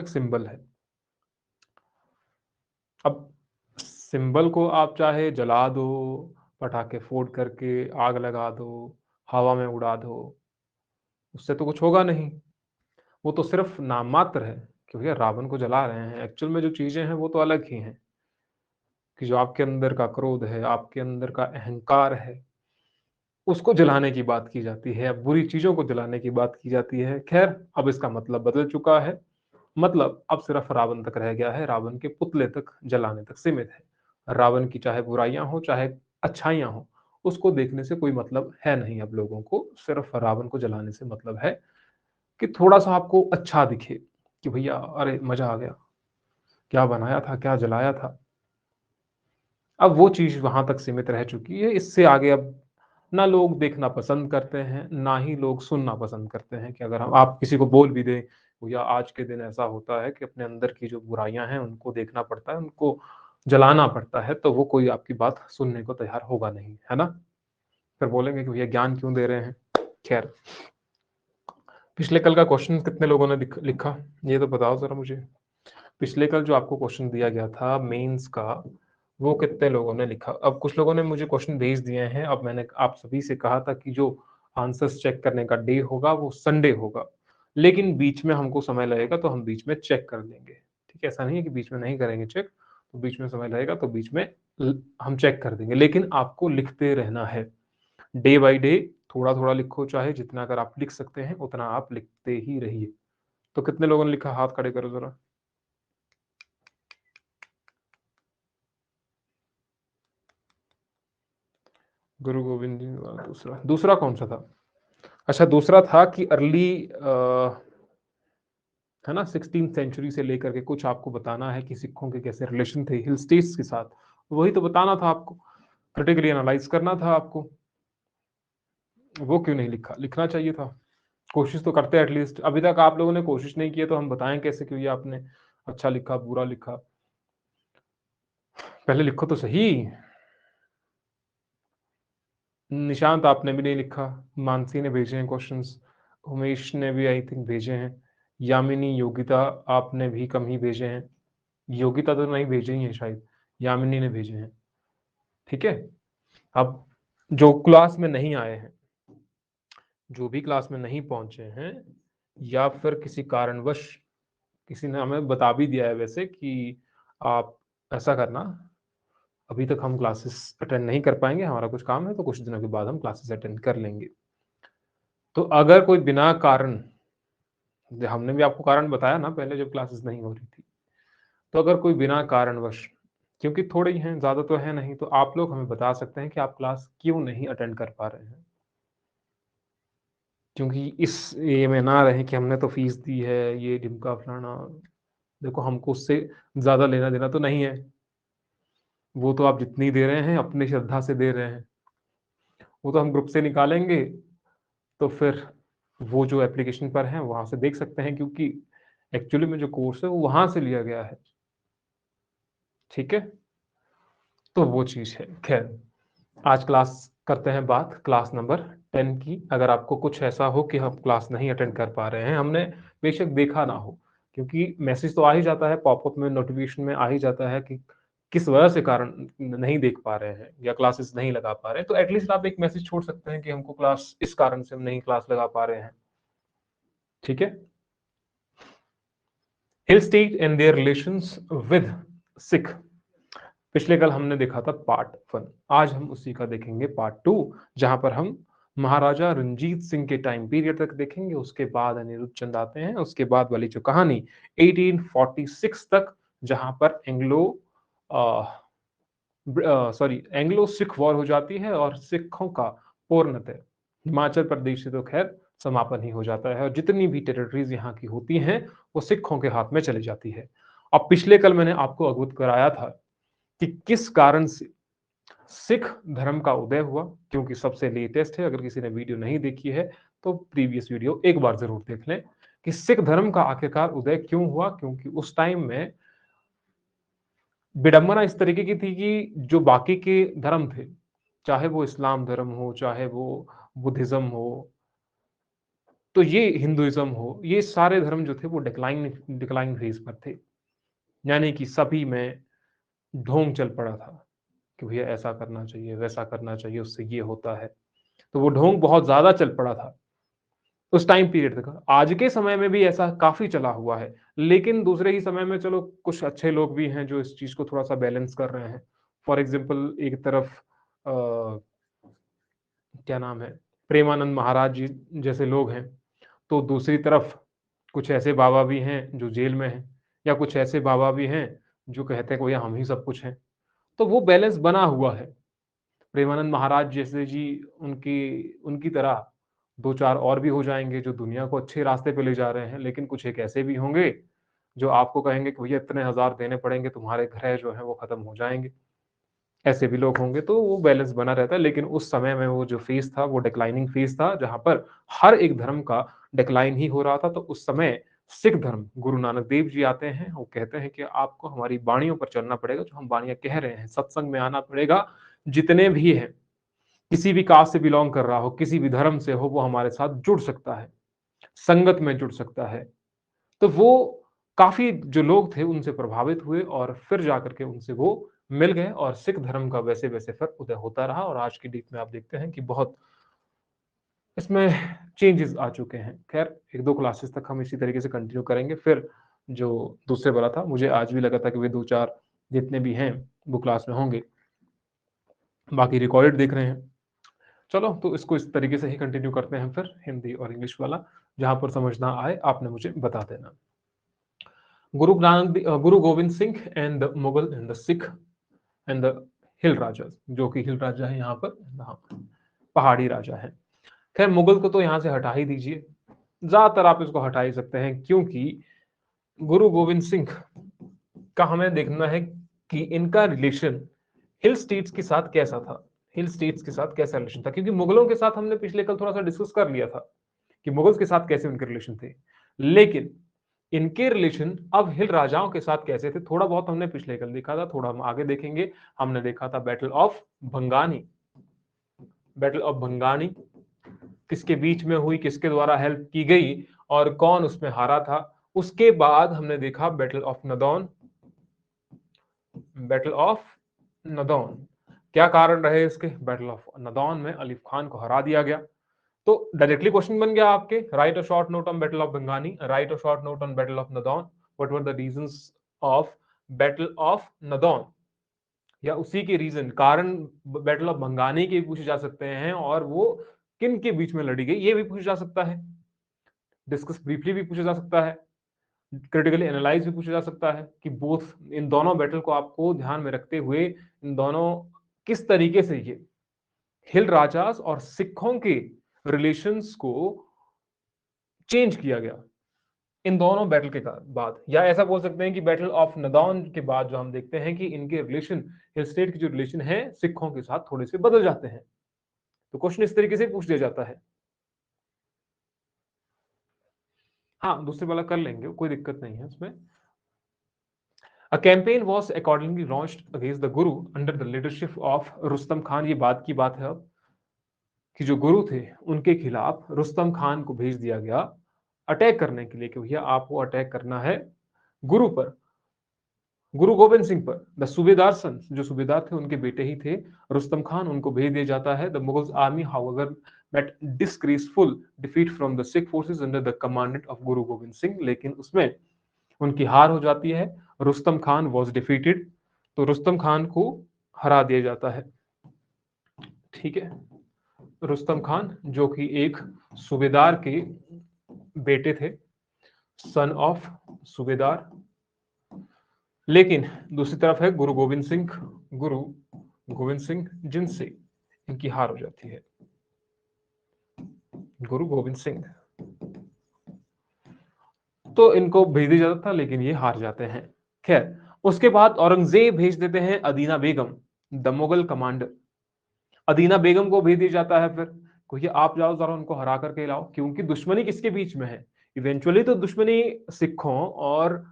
Symbol है। अब symbol को आप चाहे जला दो, पटाखे फोड़ करके आग लगा दो, हवा में उड़ा दो, उससे तो कुछ होगा नहीं। वो तो सिर्फ नाम मात्र है कि भैया रावण को जला रहे हैं। एक्चुअल में जो चीजें हैं वो तो अलग ही हैं, कि जो आपके अंदर का क्रोध है, आपके अंदर का अहंकार है, उसको जलाने की बात की जाती है, बुरी चीजों को जलाने की बात की जाती है। खैर, अब इसका मतलब बदल चुका है। मतलब अब सिर्फ रावण तक रह गया है, रावण के पुतले तक जलाने तक सीमित है। रावण की चाहे बुराइयां हो चाहे अच्छाइयां हो, उसको देखने से कोई मतलब है नहीं। अब लोगों को सिर्फ रावण को जलाने से मतलब है कि थोड़ा सा आपको अच्छा दिखे, कि भैया अरे मजा आ गया, क्या बनाया था, क्या जलाया था। अब वो चीज वहां तक सीमित रह चुकी है। इससे आगे अब ना लोग देखना पसंद करते हैं, ना ही लोग सुनना पसंद करते हैं। कि अगर हम आप किसी को बोल भी दें, भैया आज के दिन ऐसा होता है कि अपने अंदर की जो बुराइयां हैं उनको देखना पड़ता है, उनको जलाना पड़ता है, तो वो कोई आपकी बात सुनने को तैयार होगा नहीं, है ना। फिर बोलेंगे कि भैया ज्ञान क्यों दे रहे हैं। खैर, पिछले कल का क्वेश्चन कितने लोगों ने लिखा, ये तो बताओ जरा मुझे। पिछले कल जो आपको क्वेश्चन दिया गया था मेंस का, वो कितने लोगों ने लिखा। अब कुछ लोगों ने मुझे क्वेश्चन भेज दिए हैं। अब मैंने आप सभी से कहा था कि जो आंसर्स चेक करने का डे होगा वो संडे होगा, लेकिन बीच में हमको समय लगेगा तो हम बीच में चेक कर लेंगे। ठीक है, ऐसा नहीं है कि बीच में नहीं करेंगे चेक, तो बीच में समय लगेगा तो बीच में हम चेक कर देंगे। लेकिन आपको लिखते रहना है डे बाय डे, थोड़ा थोड़ा लिखो, चाहे जितना अगर आप लिख सकते हैं उतना आप लिखते ही रहिए। तो कितने लोगों ने लिखा, हाथ खड़े करो जरा। गुरु गोविंद जी का दूसरा दूसरा कौन सा था? अच्छा, दूसरा था कि अर्ली है ना 16th सेंचुरी से लेकर के कुछ आपको बताना है कि सिखों के कैसे रिलेशन थे हिल स्टेट्स के साथ। वही तो बताना था आपको, क्रिटिकली एनालाइज करना था आपको। वो क्यों नहीं लिखा? लिखना चाहिए था। कोशिश तो करते एटलीस्ट। अभी तक आप लोगों ने कोशिश नहीं की है तो हम बताएं कैसे कि ये आपने अच्छा लिखा बुरा लिखा। पहले लिखो तो सही। निशांत आपने भी नहीं लिखा, मानसी ने भेजे हैं क्वेश्चंस, उमेश ने भी आई थिंक भेजे हैं, यामिनी योगिता आपने भी कम ही भेजे हैं। योगिता तो नहीं भेजे ही हैं शायद, यामिनी ने भेजे हैं। ठीक है, अब जो क्लास में नहीं आए हैं, जो भी क्लास में नहीं पहुंचे हैं, या फिर किसी कारणवश किसी ने हमें बता भी दिया है वैसे कि आप ऐसा करना, अभी तक हम क्लासेस अटेंड नहीं कर पाएंगे, हमारा कुछ काम है, तो कुछ दिनों के बाद हम क्लासेस अटेंड कर लेंगे। तो अगर कोई बिना कारण, हमने भी आपको कारण बताया ना पहले जब क्लासेस नहीं हो रही थी, तो अगर कोई बिना कारणवश, क्योंकि थोड़े ही हैं, ज्यादा तो है नहीं, तो आप लोग हमें बता सकते हैं कि आप क्लास क्यों नहीं अटेंड कर पा रहे हैं। क्योंकि इस ये में ना रहे कि हमने तो फीस दी है, ये ढिमका फलाना। देखो, हमको उससे ज्यादा लेना देना तो नहीं है। वो तो आप जितनी दे रहे हैं अपनी श्रद्धा से दे रहे हैं, वो तो हम ग्रुप से निकालेंगे। तो फिर वो जो एप्लीकेशन पर है वहां से देख सकते हैं, क्योंकि एक्चुअली में जो कोर्स है वो वहां से लिया गया है। ठीक है, तो वो चीज है। खैर, आज क्लास करते हैं बात क्लास नंबर 10 की। अगर आपको कुछ ऐसा हो कि हम क्लास नहीं अटेंड कर पा रहे हैं, हमने बेशक देखा ना हो, क्योंकि मैसेज तो आ ही जाता है, पॉपअप में नोटिफिकेशन में आ ही जाता है कि किस वजह से कारण नहीं देख पा रहे हैं या क्लासेस नहीं लगा पा रहे हैं, तो एटलीस्ट आप एक मैसेज छोड़ सकते हैं कि हमको क्लास इस कारण से हम नहीं क्लास लगा पा रहे हैं। ठीक है, hill state and their relations with Sikh, पिछले कल हमने देखा था पार्ट 1। आज हम उसी का देखेंगे पार्ट 2, जहां पर हम महाराजा रंजीत सिंह के टाइम पीरियड तक देखेंगे। उसके बाद अनिरुद्ध चंद आते हैं, उसके बाद वाली जो कहानी 1846 तक, जहां पर एंग्लो सिख वॉर हो जाती है और सिखों का पूर्णतः हिमाचल प्रदेश से तो खैर समापन ही हो जाता है, और जितनी भी टेरिटरीज यहाँ की होती हैं वो सिखों के हाथ में चली जाती है। अब पिछले कल मैंने आपको अवगत कराया था कि किस कारण से सिख धर्म का उदय हुआ, क्योंकि सबसे लेटेस्ट है। अगर किसी ने वीडियो नहीं देखी है तो प्रीवियस वीडियो एक बार जरूर देख लें कि सिख धर्म का आखिरकार उदय क्यों हुआ। क्योंकि उस टाइम में विडंबना इस तरीके की थी कि जो बाकी के धर्म थे, चाहे वो इस्लाम धर्म हो, चाहे वो बुद्धिज्म हो, तो ये हिंदुइज़्म हो, ये सारे धर्म जो थे वो डिक्लाइन फेज़ पर थे। यानी कि सभी में ढोंग चल पड़ा था कि भैया ऐसा करना चाहिए, वैसा करना चाहिए, उससे ये होता है। तो वो ढोंग बहुत ज़्यादा चल पड़ा था, उस टाइम पीरियड तक। आज के समय में भी ऐसा काफ़ी चला हुआ है, लेकिन दूसरे ही समय में चलो कुछ अच्छे लोग भी हैं जो इस चीज़ को थोड़ा-सा बैलेंस कर रहे हैं। फॉर एग्ज़ाम्पल एक तरफ अ, क्या नाम है, प्रेमानंद महाराज जी जैसे लोग हैं, तो दूसरी तरफ कुछ ऐसे बाबा भी हैं जो जेल में हैं, या कुछ ऐसे बाबा भी हैं जो कहते हैं कि भैया हम ही सब कुछ हैं। तो वो बैलेंस बना हुआ है। प्रेमानंद महाराज जैसे जी उनकी उनकी तरह 2-4 और भी हो जाएँगे जो दुनिया को अच्छे रास्ते पे ले जा रहे हैं, लेकिन कुछ एक ऐसे भी होंगे जो आपको कहेंगे कि भैया इतने हज़ार देने पड़ेंगे, तुम्हारे ग्रह जो हैं वो खत्म हो जाएँगे। ऐसे भी लोग होंगे, तो वो बैलेंस बना रहता है, लेकिन उस समय में वो जो फ़ेज़ था, वो डिक्लाइनिंग फ़ेज़ था, जहाँ पर हर एक धर्म का डिक्लाइन ही हो रहा था। तो उस समय सिख धर्म, गुरु नानक देव जी आते हैं, वो कहते हैं कि आपको हमारी वाणियों पर चलना पड़ेगा, जो हम वाणियाँ कह रहे हैं, सत्संग में आना पड़ेगा। जितने भी हैं, किसी भी कास्ट से बिलॉन्ग कर रहा हो, किसी भी धर्म से हो, वो हमारे साथ जुड़ सकता है, संगत में जुड़ सकता है। तो वो काफ़ी जो लोग थे उनसे प्रभावित हुए और फिर जाकर के उनसे वो मिल गए और सिख धर्म का वैसे-वैसे फिर उदय होता रहा और आज की डेट में आप देखते हैं कि बहुत इसमें चेंजेज़ आ चुके हैं। ख़ैर 1-2 क्लासेस तक हम इसी तरीके से कंटिन्यू करेंगे। फिर जो दूसरे वाला था, मुझे आज भी लगा था कि वे 2-4 जितने भी हैं वो क्लास में होंगे। बाकी रिकॉर्डेड देख रहे हैं। चलो तो इसको इस तरीके से ही कंटिन्यू करते हैं फिर हिंदी और इंग्लिश वाला। जहाँ पर समझ ना आए आपने मुझे बता देना। गुरु Govind Singh and the Mughal and the Sikh and the hill rajas, जो कि हिल राजा है यहाँ पर, हाँ, पहाड़ी राजा है। खैर मुगल को तो यहाँ से हटा ही दीजिए, ज्यादातर आप इसको हटा ही सकते हैं, क्योंकि गुरु गोविंद सिंह का हमें देखना है कि इनका रिलेशन हिल स्टेट्स के साथ कैसा था, हिल स्टेट्स के साथ कैसा रिलेशन था, क्योंकि मुगलों के साथ हमने पिछले कल थोड़ा सा डिस्कस कर लिया था कि मुगल्स के साथ कैसे उनके रिलेशन थे, लेकिन इनके रिलेशन अब हिल राजाओं के साथ कैसे थे, थोड़ा बहुत हमने पिछले कल देखा था, थोड़ा हम आगे देखेंगे। हमने देखा था battle of Bhangani, battle of Bhangani किसके बीच में हुई, किसके द्वारा हेल्प की गई और कौन उसमें हारा था। उसके बाद हमने देखा battle of Nadaun, battle of Nadaun क्या कारण रहे इसके, बैटल ऑफ नदौन में अलीफ खान को हरा दिया गया। तो डायरेक्टली क्वेश्चन बन गया आपके, write a short note on battle of Bangani, write a short note on battle of Nadaun, what were the reasons of battle of Nadaun, या उसी के रीजन कारण बैटल ऑफ भंगानी के भी पूछे जा सकते हैं, और वो किन के बीच में लड़ी गई ये भी पूछा जा सकता है, डिस्कस ब्रीफली भी पूछा जा सकता है, क्रिटिकली एनालाइज भी पूछा जा सकता है कि बोथ इन दोनों बैटल को आपको ध्यान में रखते हुए इन दोनों किस तरीके से ये हिल राजास और सिखों के रिलेशंस को चेंज किया गया इन दोनों बैटल के बाद, या ऐसा बोल सकते हैं कि बैटल ऑफ नदौन के बाद जो हम देखते हैं कि इनके रिलेशन हिल स्टेट के जो रिलेशन है सिखों के साथ थोड़े से बदल जाते हैं। तो क्वेश्चन इस तरीके से पूछ दिया जाता है। हाँ, दूसरे वाला कर लेंगे, कोई दिक्कत नहीं है उसमें। A campaign was accordingly launched against the Guru under the leadership of Rustam Khan. ये बात की बात है अब कि जो गुरु थे उनके खिलाफ रुस्तम खान को भेज दिया गया अटैक करने के लिए कि भैया आपको अटैक करना है गुरु पर, गुरु गोविंद सिंह पर। द सूबेदार सन, जो सूबेदार थे उनके बेटे ही थे रुस्तम खान, उनको भेज दिया जाता है। The Mughals army however met disgraceful defeat from the Sikh forces under the command of गुरु गोविंद सिंह, लेकिन उसमें उनकी हार हो जाती है। रुस्तम खान वॉज डिफीटेड, तो रुस्तम खान को हरा दिया जाता है। ठीक है, रुस्तम खान जो कि एक सूबेदार के बेटे थे, सन ऑफ सूबेदार, लेकिन दूसरी तरफ है गुरु गोविंद सिंह, गुरु गोविंद सिंह जिनसे इनकी हार हो जाती है, गुरु गोविंद सिंह। तो इनको भेज दिया जाता था लेकिन ये हार जाते हैं। खैर उसके बाद औरंगजेब भेज देते हैं अदीना बेगम, द मुगल कमांडर। अदीना बेगम को भेज दिया जाता है फिर, क्योंकि आप जाओ जरा उनको हरा करके लाओ, क्योंकि दुश्मनी किसके बीच में है, इवेंचुअली तो दुश्मनी सिखों और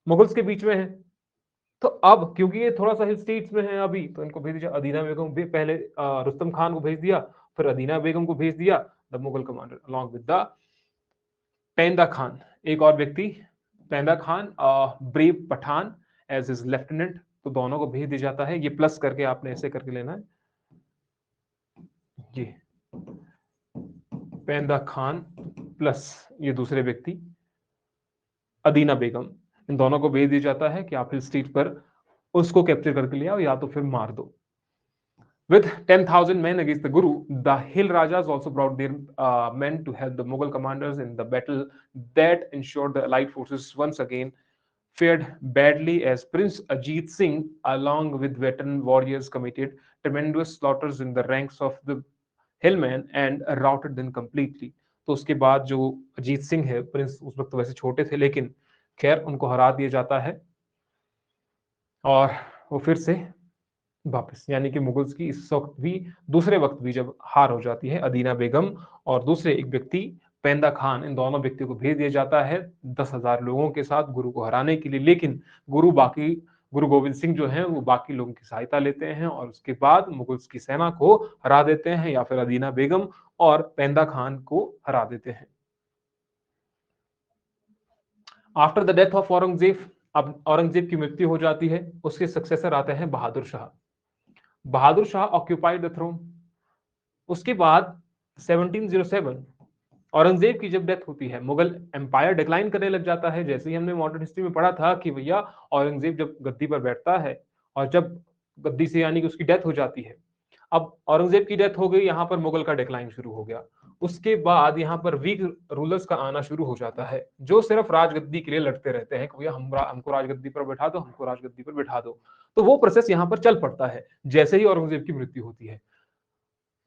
मुगल्स के बीच में है। तो अब क्योंकि ये थोड़ा सा हिल स्टेट्स में है अभी, तो इनको भेज दिया। अदीना बेगम भी पहले रुस्तम खान को भेज दिया, फिर अदीना बेगम को भेज दिया, the Mughal commander along with the Painda Khan, एक और व्यक्ति Painda Khan, brave Pathan as his lieutenant. तो दोनों को भेज दिया जाता है। ये प्लस करके आपने ऐसे करके लेना है, ये पेंदा खान प्लस ये दूसरे व्यक्ति अदीना बेगम, इन दोनों को भेज दिया जाता है कि आप हिल स्टेट पर उसको कैप्चर करके ले आओ या तो फिर मार दो। With 10,000 men against the Guru, the hill Rajas also brought their men to help the Mughal commanders in the battle that ensured the allied forces once again fared badly as Prince Ajit Singh, along with veteran warriors, committed tremendous slaughters in the ranks of the hillmen and routed them completely. तो उसके बाद जो अजीत सिंह है Prince, उस वक्त वैसे छोटे थे लेकिन खैर उनको हरा दिया जाता है और वो फिर से वापस, यानी कि मुगल्स की इस वक्त भी, दूसरे वक्त भी जब हार हो जाती है, अदीना बेगम और दूसरे एक व्यक्ति पेंदा खान, इन दोनों व्यक्तियों को भेज दिया जाता है 10,000 लोगों के साथ गुरु को हराने के लिए। लेकिन गुरु गोविंद सिंह जो हैं वो बाकी लोगों की सहायता लेते हैं और उसके बाद मुगल्स की सेना को हरा देते हैं या फिर अदीना बेगम और पेंदा खान को हरा देते हैं। After the death of Aurangzeb, अब औरंगजेब की मृत्यु हो जाती है, उसके सक्सेसर आते हैं Bahadur Shah. Bahadur Shah occupied the throne. उसके बाद 1707 औरंगजेब की जब डेथ होती है, मुगल एम्पायर डिक्लाइन करने लग जाता है। जैसे ही हमने मॉडर्न हिस्ट्री में पढ़ा था कि भैया औरंगजेब जब गद्दी पर बैठता है और जब गद्दी से यानी कि उसकी डेथ हो जाती है, अब औरंगजेब की डेथ हो गई, यहां पर मुगल का डिक्लाइन शुरू हो गया। उसके बाद यहाँ पर वीक रूलर्स का आना शुरू हो जाता है जो सिर्फ राजगद्दी के लिए लड़ते रहते हैं कि भैया हमको राजगद्दी पर बैठा दो, हमको राजगद्दी पर बैठा दो। तो वो प्रोसेस यहाँ पर चल पड़ता है जैसे ही औरंगजेब की मृत्यु होती है।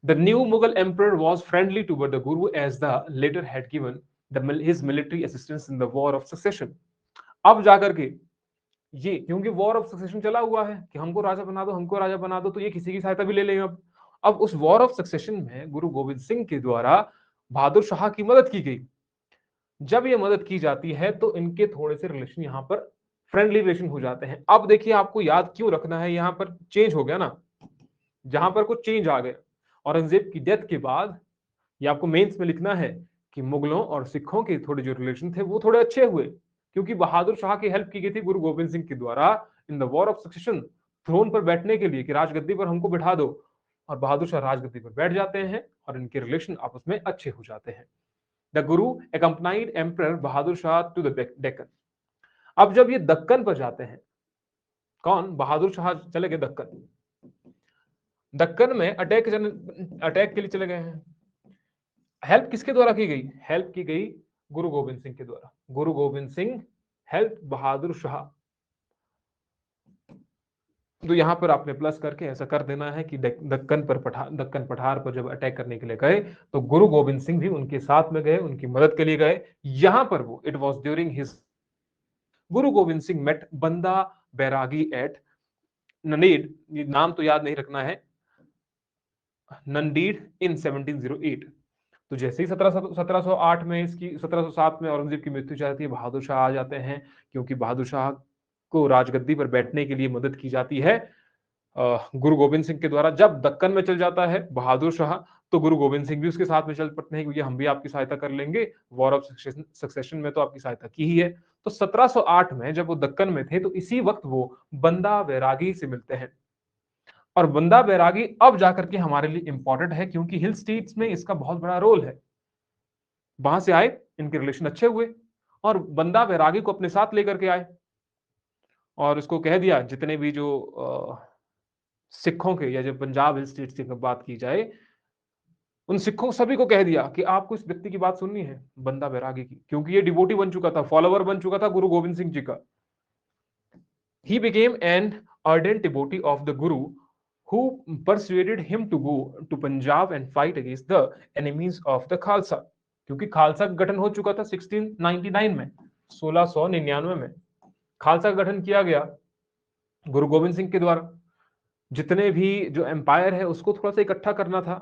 The new Mughal emperor was friendly toward the Guru as the latter had given his military assistance in the war of succession. अब जाकर के ये, क्योंकि वॉर ऑफ सक्सेशन चला हुआ है कि हमको राजा बना दो, हमको राजा बना दो, तो ये किसी की सहायता भी ले लेंगे। अब उस वॉर ऑफ सक्सेशन में गुरु गोविंद सिंह के द्वारा बहादुर शाह की मदद की गई। जब ये मदद की जाती है तो इनके थोड़े से रिलेशन यहाँ पर फ्रेंडली रिलेशन हो जाते हैं। अब देखिए आपको याद क्यों रखना है, यहाँ पर चेंज हो गया ना, जहां पर कुछ चेंज आ गए औरंगजेब की डेथ के बाद, ये आपको मेंस में लिखना है कि मुगलों और सिखों के थोड़े जो रिलेशन थे वो थोड़े अच्छे हुए, क्योंकि बहादुर शाह की हेल्प की गई थी गुरु गोविंद सिंह के द्वारा in the war of succession, throne पर बैठने के लिए कि राजगद्दी पर हमको बिठा दो, और बहादुर शाह राजगद्दी पर बैठ जाते हैं और इनके रिलेशन आपस में अच्छे हो जाते हैं। The Guru accompanied emperor Bahadur Shah to the Deccan. अब जब ये दक्कन पर जाते हैं, कौन, बहादुर शाह चले गए दक्कन। दक्कन में अटैक के लिए चले गए हैं। हेल्प किसके द्वारा की गई, हेल्प की गई गुरु गोविंद सिंह के द्वारा। गुरु गोविंद सिंह हेल्प बहादुर शाह। तो यहां पर आपने प्लस करके ऐसा कर देना है कि दक्कन पठार पर जब अटैक करने के लिए गए तो गुरु गोविंद सिंह भी उनके साथ में गए, उनकी मदद के लिए गए। यहां पर वो it was during his, Guru Govind Singh met बंदा बैरागी एट नंदेड़, ये नाम तो याद नहीं रखना है, नंदीड़ इन 1708। तो जैसे ही 1708 में इसकी 1707 में औरंगजेब की मृत्यु जाती है, बहादुर शाह आ जाते हैं, क्योंकि बहादुर शाह को राजगद्दी पर बैठने के लिए मदद की जाती है गुरु गोविंद सिंह के द्वारा। जब दक्कन में चल जाता है बहादुर शाह, तो गुरु गोविंद सिंह भी उसके साथ में चल पड़ते हैं क्योंकि हम भी आपकी सहायता कर लेंगे, वॉर ऑफ सक्सेशन में तो आपकी सहायता की ही है। तो 1708 में जब वो दक्कन में थे तो इसी वक्त वो बंदा बैरागी से मिलते हैं। और बंदा बैरागी अब जाकर के हमारे लिए इंपॉर्टेंट है क्योंकि हिल स्टेट्स में इसका बहुत बड़ा रोल है। वहां से आए, इनके रिलेशन अच्छे हुए और बंदा बैरागी को अपने साथ लेकर के आए और उसको कह दिया, जितने भी जो सिखों के या जब पंजाब हिल स्टेट्स की बात की जाए, उन सिखों सभी को कह दिया कि आपको इस व्यक्ति की बात सुननी है, बंदा बैरागी की, क्योंकि ये डिवोटी बन चुका था, फॉलोवर बन चुका था गुरु गोविंद सिंह जी का। He became an ardent devotee of the Guru, who persuaded him to go to Punjab and fight against the enemies of the Khalsa. क्योंकि खालसा का गठन हो चुका था 1699 में, 1699 में खालसा का गठन किया गया गुरु गोविंद सिंह के द्वारा। जितने भी जो एम्पायर है उसको थोड़ा सा इकट्ठा करना था।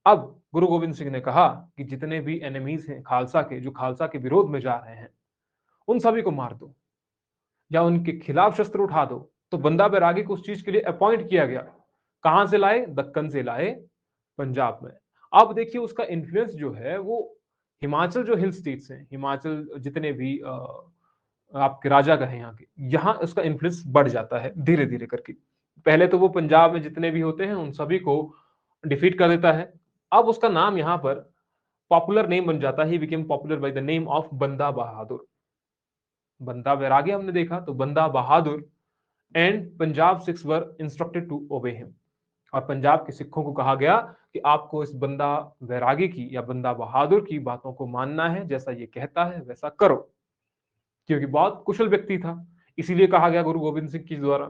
अब गुरु गोविंद सिंह ने कहा कि जितने भी एनिमीज हैं खालसा के, जो खालसा के विरोध में जा रहे हैं, उन सभी को मार दो या उनके खिलाफ शस्त्र उठा दो। तो बंदा बैरागी को उस चीज के लिए अपॉइंट किया गया। कहां से लाए, दक्कन से लाए पंजाब में। अब देखिए उसका इन्फ्लुएंस जो है वो हिमाचल जो हिल स्टेट्स हैं, हिमाचल जितने भी आपके राजा कहें यहाँ के, यहाँ उसका इन्फ्लुएंस बढ़ जाता है धीरे-धीरे करके। पहले तो वो पंजाब में जितने भी होते हैं उन सभी को डिफीट कर देता है। अब उसका नाम यहाँ पर पॉपुलर नेम बन जाता है, he became popular by the name of Banda Bahadur. Banda वैरागी हमने देखा तो Banda Bahadur and Punjab Sikhs were instructed to obey him. और पंजाब के सिखों को कहा गया कि आपको इस बंदा वैरागी की या बंदा बहादुर की बातों को मानना है, जैसा ये कहता है वैसा करो, क्योंकि बहुत कुशल व्यक्ति था। इसीलिए कहा गया गुरु गोविंद सिंह के द्वारा।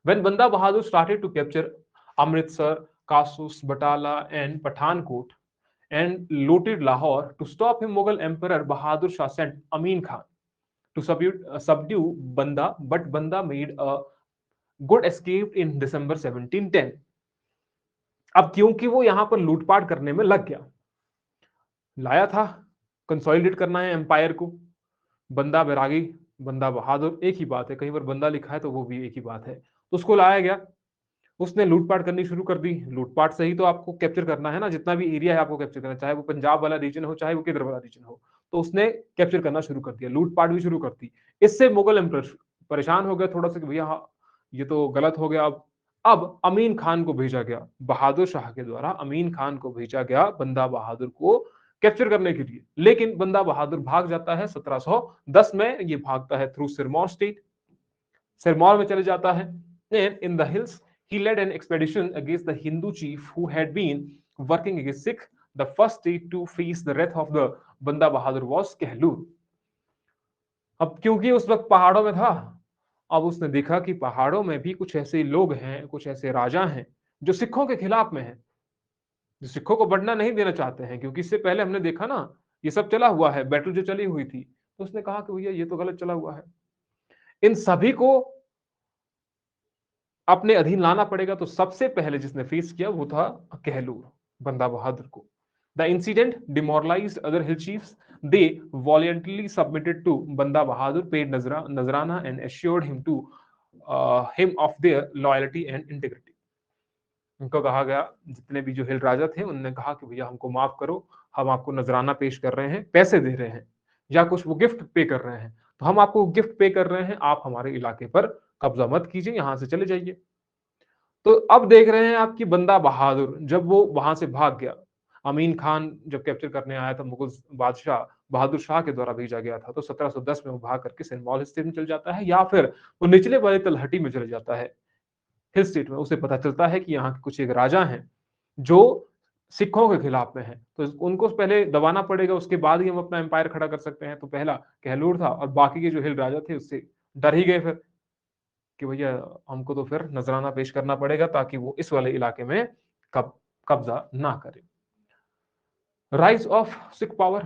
When Banda Bahadur started to capture Amritsar, Kasur, Batala and Pathankot and looted Lahore. To stop him, Mughal Emperor Bahadur Shah sent Amin Khan to subdue Banda, but Banda made a good escape in December 1710. अब क्योंकि वो यहां पर लूटपाट करने में लग गया, लाया था कंसोलिडेट करना है एम्पायर को, बंदा बैरागी, बंदा बहादुर एक ही बात है, कहीं पर बंदा लिखा है तो वो भी एक ही बात है, तो उसको लाया गया। उसने लूटपाट करनी शुरू कर दी। लूटपाट से ही तो आपको कैप्चर करना है ना, जितना भी एरिया है आपको कैप्चर करना, चाहे वो पंजाब वाला रीजन हो, चाहे वो किधर वाला रीजन हो। तो उसने कैप्चर करना शुरू कर दिया, लूटपाट भी शुरू कर दी। इससे मुगल एम्परर परेशान हो गया थोड़ा सा कि भैया हाँ, ये तो गलत हो गया। अब अमीन खान को भेजा गया, बहादुर शाह के द्वारा अमीन खान को भेजा गया बंदा बहादुर को कैप्चर करने के लिए। लेकिन बंदा बहादुर भाग जाता है 1710 में, ये भागता है थ्रू सिरमौर स्टेट, सिरमौर में चले जाता है। In the hills he led an expedition against the Hindu chief who had been working against Sikh. The first state to face the wrath of the Banda Bahadur was Kehlur. अब क्योंकि उस वक्त पहाड़ों में था, अब उसने देखा कि पहाड़ों में भी कुछ ऐसे लोग हैं, कुछ ऐसे राजा हैं जो सिखों के खिलाफ में हैं, जो सिखों को बढ़ना नहीं देना चाहते हैं। क्योंकि इससे पहले हमने देखा ना, ये सब चला हुआ है, बैटल जो चली हुई थी, तो उसने कहा कि भैया ये तो गलत चला हुआ है, इन सभी को अपने अधीन लाना पड़ेगा। तो सबसे पहले जिसने फेस किया वो था कहलूर, बंदा बहादुर को। The incident demoralised other hill chiefs, they voluntarily submitted to Banda Bahadur, paid nazrana and assured him to him of their loyalty and integrity. उनको कहा गया, जितने भी जो हिल राजा थे उन्होंने कहा कि भैया हमको माफ करो, हम आपको नजराना पेश कर रहे हैं, पैसे दे रहे हैं या कुछ वो गिफ्ट पे कर रहे हैं, तो हम आपको गिफ्ट पे कर रहे हैं, आप हमारे इलाके पर कब्जा मत कीजिए, यहां से चले जाइए। तो अब देख रहे हैं आपकी बंदा बहादुर जब वो वहां से भाग गया, अमीन खान जब कैप्चर करने आया था, मुगल बादशाह बहादुर शाह के द्वारा भेजा गया था, तो 1710 में वो भाग करके सिरमौर स्टेट में चल जाता है, या फिर वो निचले वाले तलहटी में चले जाता है हिल स्टेट में। उसे पता चलता है कि यहाँ के कुछ एक राजा हैं जो सिखों के खिलाफ में है, तो उनको पहले दबाना पड़ेगा, उसके बाद ही हम अपना एम्पायर खड़ा कर सकते हैं। तो पहला कहलूर था और बाकी के जो हिल राजा थे उससे डर ही गए फिर कि भैया हमको तो फिर नजराना पेश करना पड़ेगा ताकि वो इस वाले इलाके में कब्जा ना करे। Rise of Sikh power,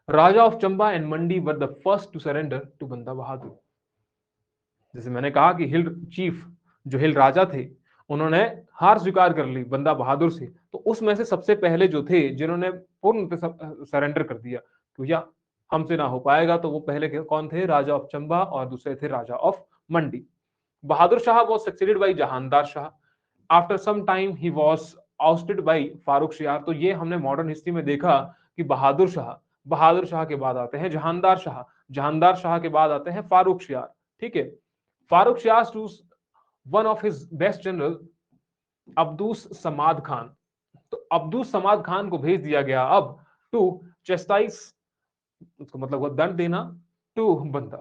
Raja of Chamba and Mandi were the first to surrender to Banda Bahadur. जैसे मैंने कहा कि हिल चीफ जो हिल राजा थे उन्होंने हार स्वीकार कर ली बंदा बहादुर से, तो उसमें से सबसे पहले जो थे जिन्होंने पूर्ण सरेंडर कर दिया कि भैया हमसे ना हो पाएगा, तो वो पहले कौन थे, राजा ऑफ चंबा और दूसरे थे raja of Mandi. Bahadur Shah was succeeded by Jahandar Shah. After some time he was ousted by Farrukh Siyar. तो ये हमने मॉडर्न हिस्ट्री में देखा कि बहादुर शाह के बाद आते हैं जहानदार शाह के बाद आते हैं फारूक शियार। ठीक है, Farrukh Siyar to one of his best general Abdus Samad Khan. तो अब्दुस समाद खान को भेज दिया गया अब टू चेस्टाइस, उसको मतलब वो दंड देना, टू बंदा।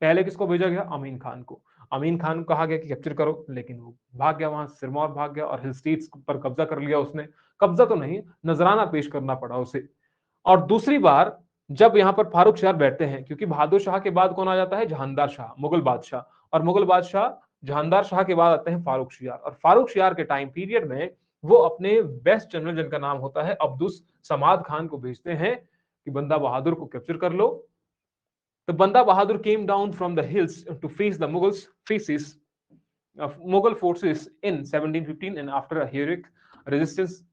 पहले किसको भेजा गया, अमीन खान को। अमीन खान को कहा गया कि कैप्चर करो, लेकिन वो भाग गया, वहां सिरमौर भाग गया और हिल स्टेट्स पर कब्जा कर लिया उसने। कब्जा तो नहीं, नजराना पेश करना पड़ा उसे। और दूसरी बार जब यहाँ पर फारूक शाह बैठते हैं, क्योंकि बहादुर शाह के बाद कौन आ जाता है, जहानदार शाह, मुगल बादशाह, और मुगल बादशाह जहानदार शाह के बाद आते हैं फारूक शियार। और फारूक शियार के टाइम पीरियड में वो अपने बेस्ट जनरल जिनका नाम होता है अब्दुस समाद खान को भेजते हैं कि बंदा बहादुर को कैप्चर कर लो। तो बंदा बहादुर came down from the hills to face the Mughal forces in 1715, and after a heroic resistance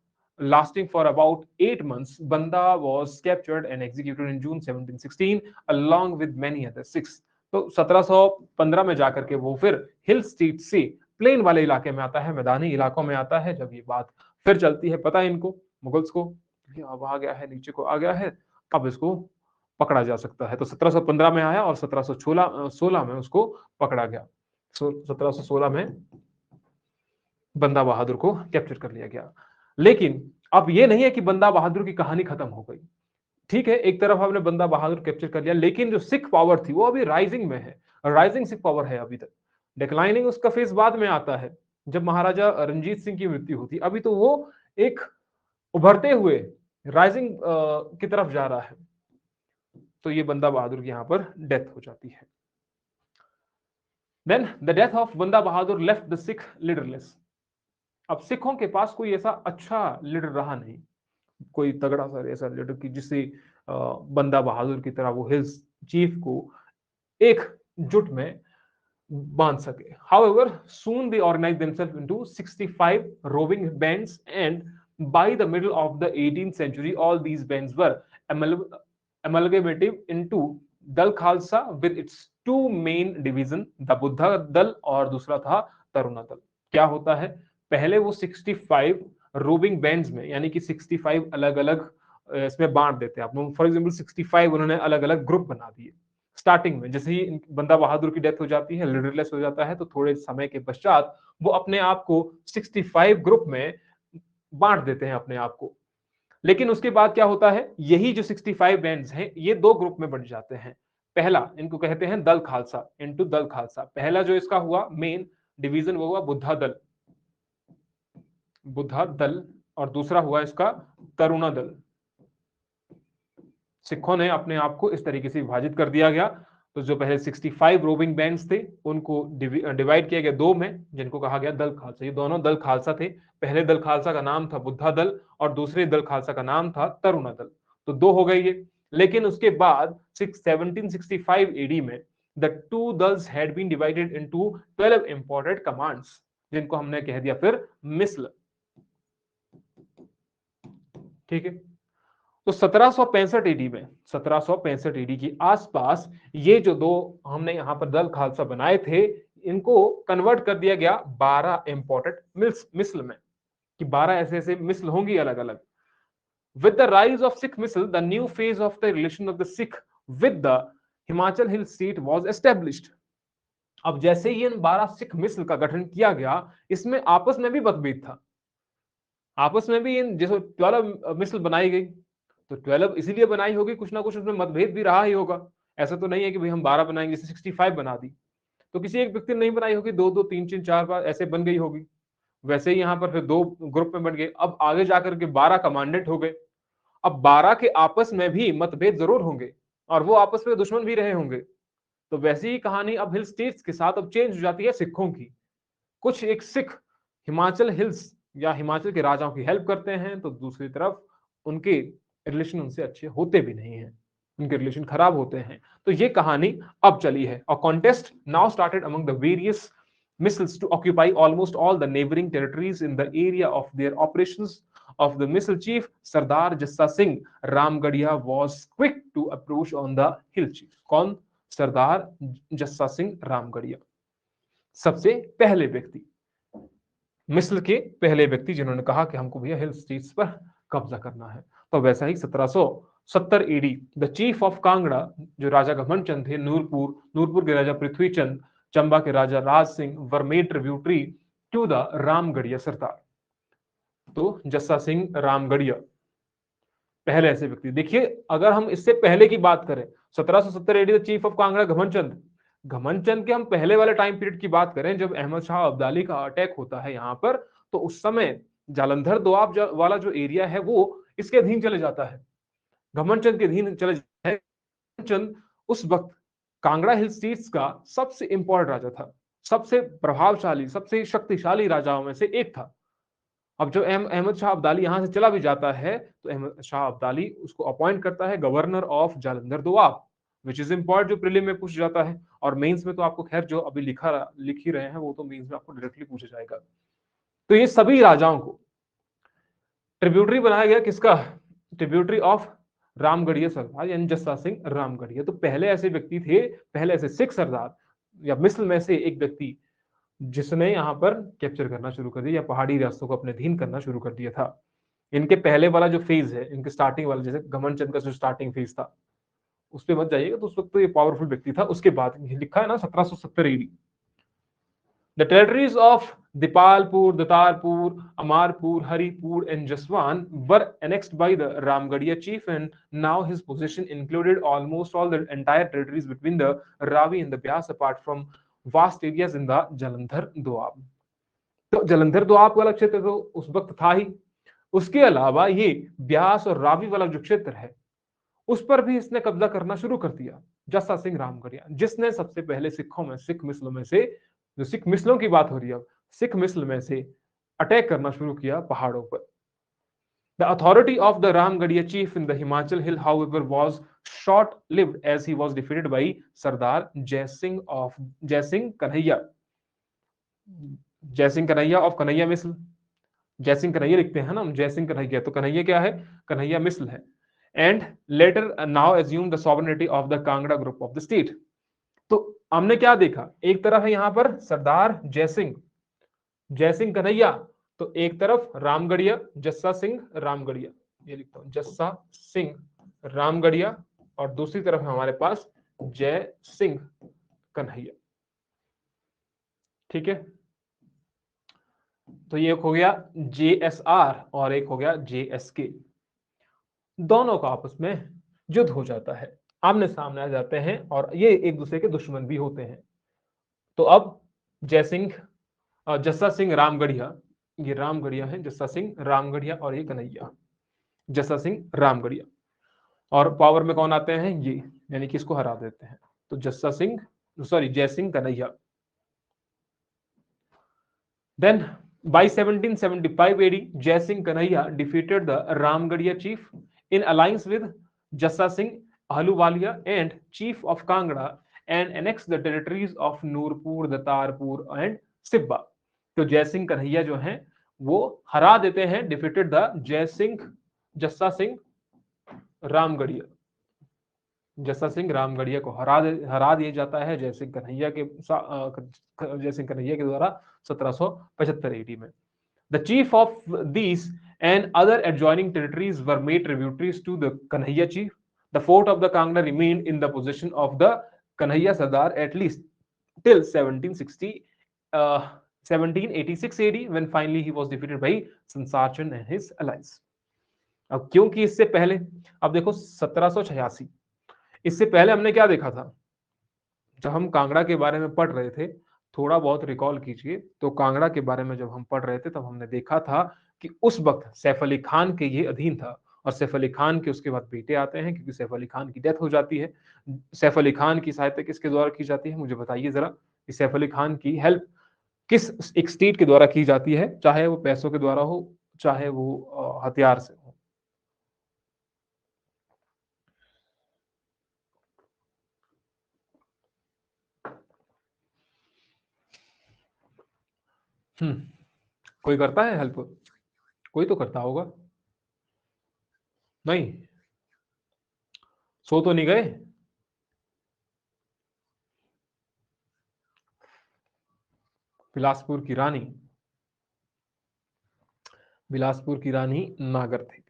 lasting for about 8 months, Banda was captured and executed in June 1716 along with many other Sikhs. तो 1715 में जाकर के वो फिर hill state से plane वाले इलाके में आता है, मैदानी इलाकों में आता है। जब ये बात फिर चलती है, पता है इनको मुगल्स को, ये अब आ गया है, नीचे को आ गया है, अब इसको पकड़ा जा सकता है। तो 1715 में आया और 1716 में उसको पकड़ा गया। 1716 में बंदा बहादुर को कैप्चर कर लिया गया। लेकिन अब ये नहीं है कि बंदा बहादुर की कहानी खत्म हो गई। ठीक है, एक तरफ हमने बंदा बहादुर कैप्चर कर लिया, लेकिन जो सिख पावर थी वो अभी राइजिंग में है, राइजिंग सिख पावर है अभी तक। डिक्लाइनिंग उसका फेज बाद में आता है, जब महाराजा रंजीत सिंह की मृत्यु होती, अभी तो वो एक उभरते हुए राइजिंग की तरफ जा रहा है। तो ये बंदा बहादुर की यहां पर डेथ हो जाती है। Then the death of Banda Bahadur left the Sikh leaderless. अब सिखों के पास कोई ऐसा अच्छा लीडर रहा नहीं, कोई तगड़ा सा ऐसा लीडर की जिससे बंदा बहादुर की तरह वो हिल्स चीफ को एक जुट में बांध सके। However, soon they organized themselves into 65 roving bands, and by the middle of the 18th century, all these bands were amalgamated into Dal Khalsa with its two main division, the Buddha दल और दूसरा था तरुणा दल। क्या होता है, पहले वो 65 रोविंग बैंड्स में, यानी कि 65 अलग अलग इसमें बांट देते हैं आप। फॉर एग्जाम्पल 65 उन्होंने अलग अलग ग्रुप बना दिए। स्टार्टिंग में जैसे ही बंदा बहादुर की डेथ हो जाती है, लीडरलेस हो जाता है, तो थोड़े समय के पश्चात वो अपने आप को 65 ग्रुप में बांट देते हैं अपने आप को। लेकिन उसके बाद क्या होता है, यही जो 65 बैंड्स हैं ये दो ग्रुप में बन जाते हैं। पहला इनको कहते हैं दल खालसा, इनटू दल खालसा। पहला जो इसका हुआ मेन डिवीजन वो हुआ बुद्धा दल, बुद्धा दल, और दूसरा हुआ इसका तरुणा दल। सिखों ने अपने आप को इस तरीके से विभाजित कर दिया गया। तो जो पहले 65 रोविंग बैंड्स थे उनको डिवाइड किया गया दो में, जिनको कहा गया दल खालसा। ये दोनों दल खालसा थे। पहले दल खालसा का नाम था बुद्धा दल और दूसरे दल खालसा का नाम था तरुणा दल। तो दो हो गए ये। लेकिन उसके बाद 1765 एडी में the two Dals had been divided into 12 imported commands, जिनको हमने कह दिया फिर मिसल। ठीक है, तो 1765 ईडी में, 1765 ईडी के आसपास ये जो दो हमने यहां पर दल खालसा बनाए थे, इनको कन्वर्ट कर दिया गया 12 इंपोर्टेंट मिसल में, कि 12 ऐसे ऐसे मिसल होंगी अलग अलग। With the rise of Sikh misl, the new phase of the relation of the Sikh with the Himachal hill state was established. अब जैसे ही इन 12 सिख मिसल का गठन किया गया, इसमें आपस में भी मतभेद था। आपस में भी इन जैसे 12 मिसल बनाई गई, तो 12 इसीलिए बनाई होगी, कुछ ना कुछ उसमें मतभेद भी रहा ही होगा। ऐसा तो नहीं है कि भाई हम 12 बनाएंगे, जैसे 65 बना दी तो किसी एक व्यक्ति ने नहीं बनाई होगी, दो दो तीन तीन चार बार ऐसे बन गई होगी। वैसे ही यहाँ पर फिर दो ग्रुप में बन गए, अब आगे जाकर के 12 कमांडेंट हो गए। अब 12 के आपस में भी मतभेद जरूर होंगे और वो आपस में दुश्मन भी रहे होंगे। तो वैसी ही कहानी अब हिल स्टेट्स के साथ अब चेंज हो जाती है सिखों की। कुछ एक सिख हिमाचल हिल्स या हिमाचल के राजाओं की हेल्प करते हैं, तो दूसरी तरफ उनके रिलेशन उनसे अच्छे होते भी नहीं हैं, उनके रिलेशन खराब होते हैं। तो ये कहानी अब चली है। और contest now started among the various missiles to occupy almost all the neighboring territories in the area of their operations of the missile chief Sardar Jassa Singh Ramgarhia was quick to approach on the hill chief। कौन? सरदार जस्सा सिंह रामगढ़िया, सबसे पहले व्यक्ति, मिस्र के पहले व्यक्ति जिन्होंने कहा कि हमको भैया हिल स्टेट्स पर कब्जा करना है। तो वैसा ही 1770 AD the chief of Kangra, जो राजा घमंड चंद थे, नूरपुर के राजा पृथ्वीचंद, चंबा के Raja Raj Singh were made tributary to the Ramgarhia Sardar. तो जस्सा सिंह रामगढ़िया पहले ऐसे व्यक्ति। देखिए, अगर हम इससे पहले की बात करें, 1770 AD the chief of Kangra Ghamand Chand, घमंड चंद के हम पहले वाले टाइम पीरियड की बात करें, जब अहमद शाह अब्दाली का अटैक होता है यहाँ पर, तो उस समय जालंधर दोआब वाला जो एरिया है वो इसके अधीन चले जाता है, घमंड चंद के अधीन चले जाता है। चंद उस वक्त कांगड़ा हिल स्टेट्स का सबसे इंपॉर्टेंट राजा था, सबसे प्रभावशाली, सबसे शक्तिशाली राजाओं में से एक था। अब जब अहमद शाह अब्दाली यहां से चला भी जाता है, तो अहमद शाह अब्दाली उसको अपॉइंट करता है governor of Jalandhar Doab, which is important, जो प्रीलिम में पूछ जाता है। और मेंस में तो आपको खैर जो अभी लिख ही रहे हैं वो तो मेंस में आपको डायरेक्टली पूछा जाएगा। तो ये सभी राजाओं को ट्रिब्यूटरी बनाया गया, किसका? ट्रिब्यूटरी ऑफ रामगढ़िया सरदार, यानी जस्सा सिंह रामगढ़िया। तो पहले ऐसे व्यक्ति थे, पहले ऐसे सिख सरदार या मिस्र में से एक व्यक्ति जिसने यहां पर कैप्चर करना शुरू कर दिया या पहाड़ी रास्तों को अपने अधीन करना शुरू कर दिया था। इनके पहले वाला जो फेज है, इनके स्टार्टिंग वाला, जैसे घमंड चंद का जो स्टार्टिंग फेज था, उस पे मत जाइएगा, तो उस वक्त तो ये पावरफुल व्यक्ति था। उसके बाद लिखा है ना 1770 AD, the territories of Dipalpur, Datarpur, Amarpur, Haripur and Jaswan were annexed by the Ramgarhia chief, and now his possession included almost all the entire territories between the Ravi and the Byas, apart from vast areas in the Jalandhar Doab. तो जलंधर दोआब वाला क्षेत्र तो उस वक्त था ही, उसके अलावा ये ब्यास और रावी वाला जो क्षेत्र है उस पर भी इसने कब्जा करना शुरू कर दिया, जस्सा सिंह रामगढ़िया, जिसने सबसे पहले सिखों में, सिख मिसलों में से, जो सिख मिसलों की बात हो रही है, सिख मिसल में से अटैक करना शुरू किया पहाड़ों पर। The authority of the Ramgarhia chief in the Himachal hill, however, was short-lived as he was defeated by Sardar Jai Singh Kanhaiya, जय सिंह कन्हैया ऑफ कन्हैया मिसल। जय सिंह कन्हैया लिखते हैं ना हम, जय सिंह कन्हैया, तो कन्हैया क्या है, कन्हैया मिसल है। And later now assume the sovereignty of the Kangra group of the state. तो हमने क्या देखा, एक तरफ है यहां पर सरदार जय सिंह कन्हैया, तो एक तरफ रामगढ़िया, जस्सा सिंह रामगढ़िया, ये लिखता हूं जस्सा सिंह रामगढ़िया, और दूसरी तरफ है हमारे पास जय सिंह कन्हैया। ठीक है, तो ये एक हो गया JSR और एक हो गया JSK, दोनों का आपस में युद्ध हो जाता है, आमने सामने आ जाते हैं, और ये एक दूसरे के दुश्मन भी होते हैं। तो अब जस्सा सिंह रामगढ़िया, ये रामगढ़िया है, जस्सा सिंह रामगढ़िया, और ये कन्हैया, जस्सा सिंह रामगढ़िया, और पावर में कौन आते हैं, ये, यानी कि इसको हरा देते हैं। तो Jai Singh Kanhaiya. Then by 1775 AD, Jai Singh Kanhaiya defeated the Ramgarhia chief in alliance with Jassa Singh Ahluwalia and chief of Kangra, and annexed the territories of Nurpur, Datarpur and Sibba. तो जय सिंह कन्हैया जो हैं वो हरा देते हैं, डिफीटेड द जस्सा सिंह रामगढ़िया, जस्सा सिंह रामगढ़िया को हरा दिया जाता है जय सिंह कन्हैया के द्वारा 1775 AD में। The chief of these and other adjoining territories were made tributaries to the Kanhaiya chief. The fort of the Kangra remained in the possession of the Kanhaiya Sardar at least till 1786 AD, when finally he was defeated by Sansar Chand and his allies. अब क्योंकि इससे पहले, अब देखो 1786, इससे पहले हमने क्या देखा था, जब हम कांगड़ा के बारे में पढ़ रहे थे, थोड़ा बहुत रिकॉल कीजिए, तो कांगड़ा के बारे में जब हम पढ़ रहे थे तब हमने देखा था कि उस वक्त सैफ अली खान के ये अधीन था, और सैफ अली खान के उसके बाद बेटे आते हैं, क्योंकि सैफ अली खान की डेथ हो जाती है। सैफ अली खान की सहायता किसके द्वारा की जाती है, मुझे बताइए जरा, कि सैफ अली खान की हेल्प किस एक स्टेट के द्वारा की जाती है, चाहे वो पैसों के द्वारा हो, चाहे वो हथियार से हो। कोई करता है हेल्प, कोई तो करता होगा, नहीं सो तो नहीं गए। बिलासपुर की रानी नागर थी,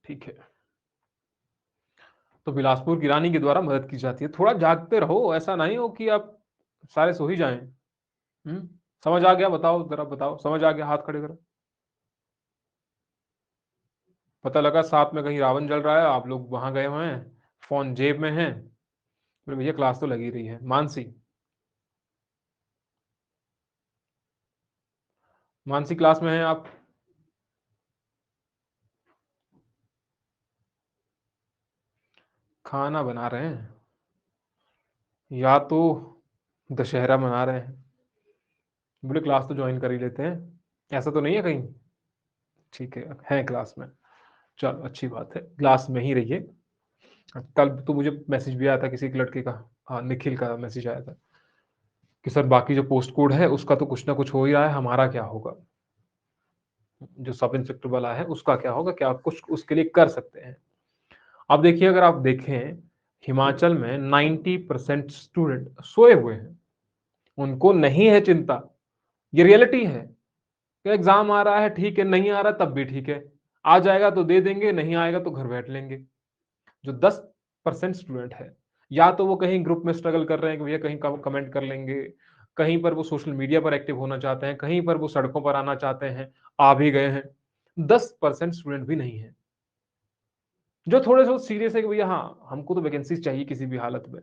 ठीक है, तो बिलासपुर की रानी के द्वारा मदद की जाती है। थोड़ा जागते रहो, ऐसा नहीं हो कि आप सारे सो ही जाएं। समझ आ गया, बताओ जरा, बताओ समझ आ गया, हाथ खड़े करो। पता लगा साथ में कहीं रावण जल रहा है, आप लोग वहां गए हुए हैं, फोन जेब में है, तो भैया क्लास तो लगी रही है। मानसी क्लास में है आप? खाना बना रहे हैं या तो दशहरा मना रहे हैं? बोले क्लास तो ज्वाइन कर ही लेते हैं, ऐसा तो नहीं है कहीं? ठीक है क्लास में, चलो अच्छी बात है, क्लास में ही रहिए। कल तो मुझे मैसेज भी आया था किसी एक लड़के का, हाँ निखिल का मैसेज आया था कि सर बाकी जो पोस्ट कोड है उसका तो कुछ ना कुछ हो ही रहा है, हमारा क्या होगा, जो सब इंस्पेक्टर वाला है उसका क्या होगा, क्या आप कुछ उसके लिए कर सकते हैं? अब देखिए, अगर आप देखें हिमाचल में 90% स्टूडेंट सोए हुए हैं, उनको नहीं है चिंता, ये रियलिटी है। तो एग्जाम आ रहा है ठीक है, नहीं आ रहा तब भी ठीक है, आ जाएगा तो दे देंगे, नहीं आएगा तो घर बैठ लेंगे। जो 10% स्टूडेंट है, या तो वो कहीं ग्रुप में स्ट्रगल कर रहे हैं कि भैया कहीं कमेंट कर लेंगे, कहीं पर वो सोशल मीडिया पर एक्टिव होना चाहते हैं, कहीं पर वो सड़कों पर आना चाहते हैं, आ भी गए हैं। 10% स्टूडेंट भी नहीं है जो थोड़े से सीरियस है कि भैया हाँ, हमको तो वैकेंसी चाहिए किसी भी हालत में।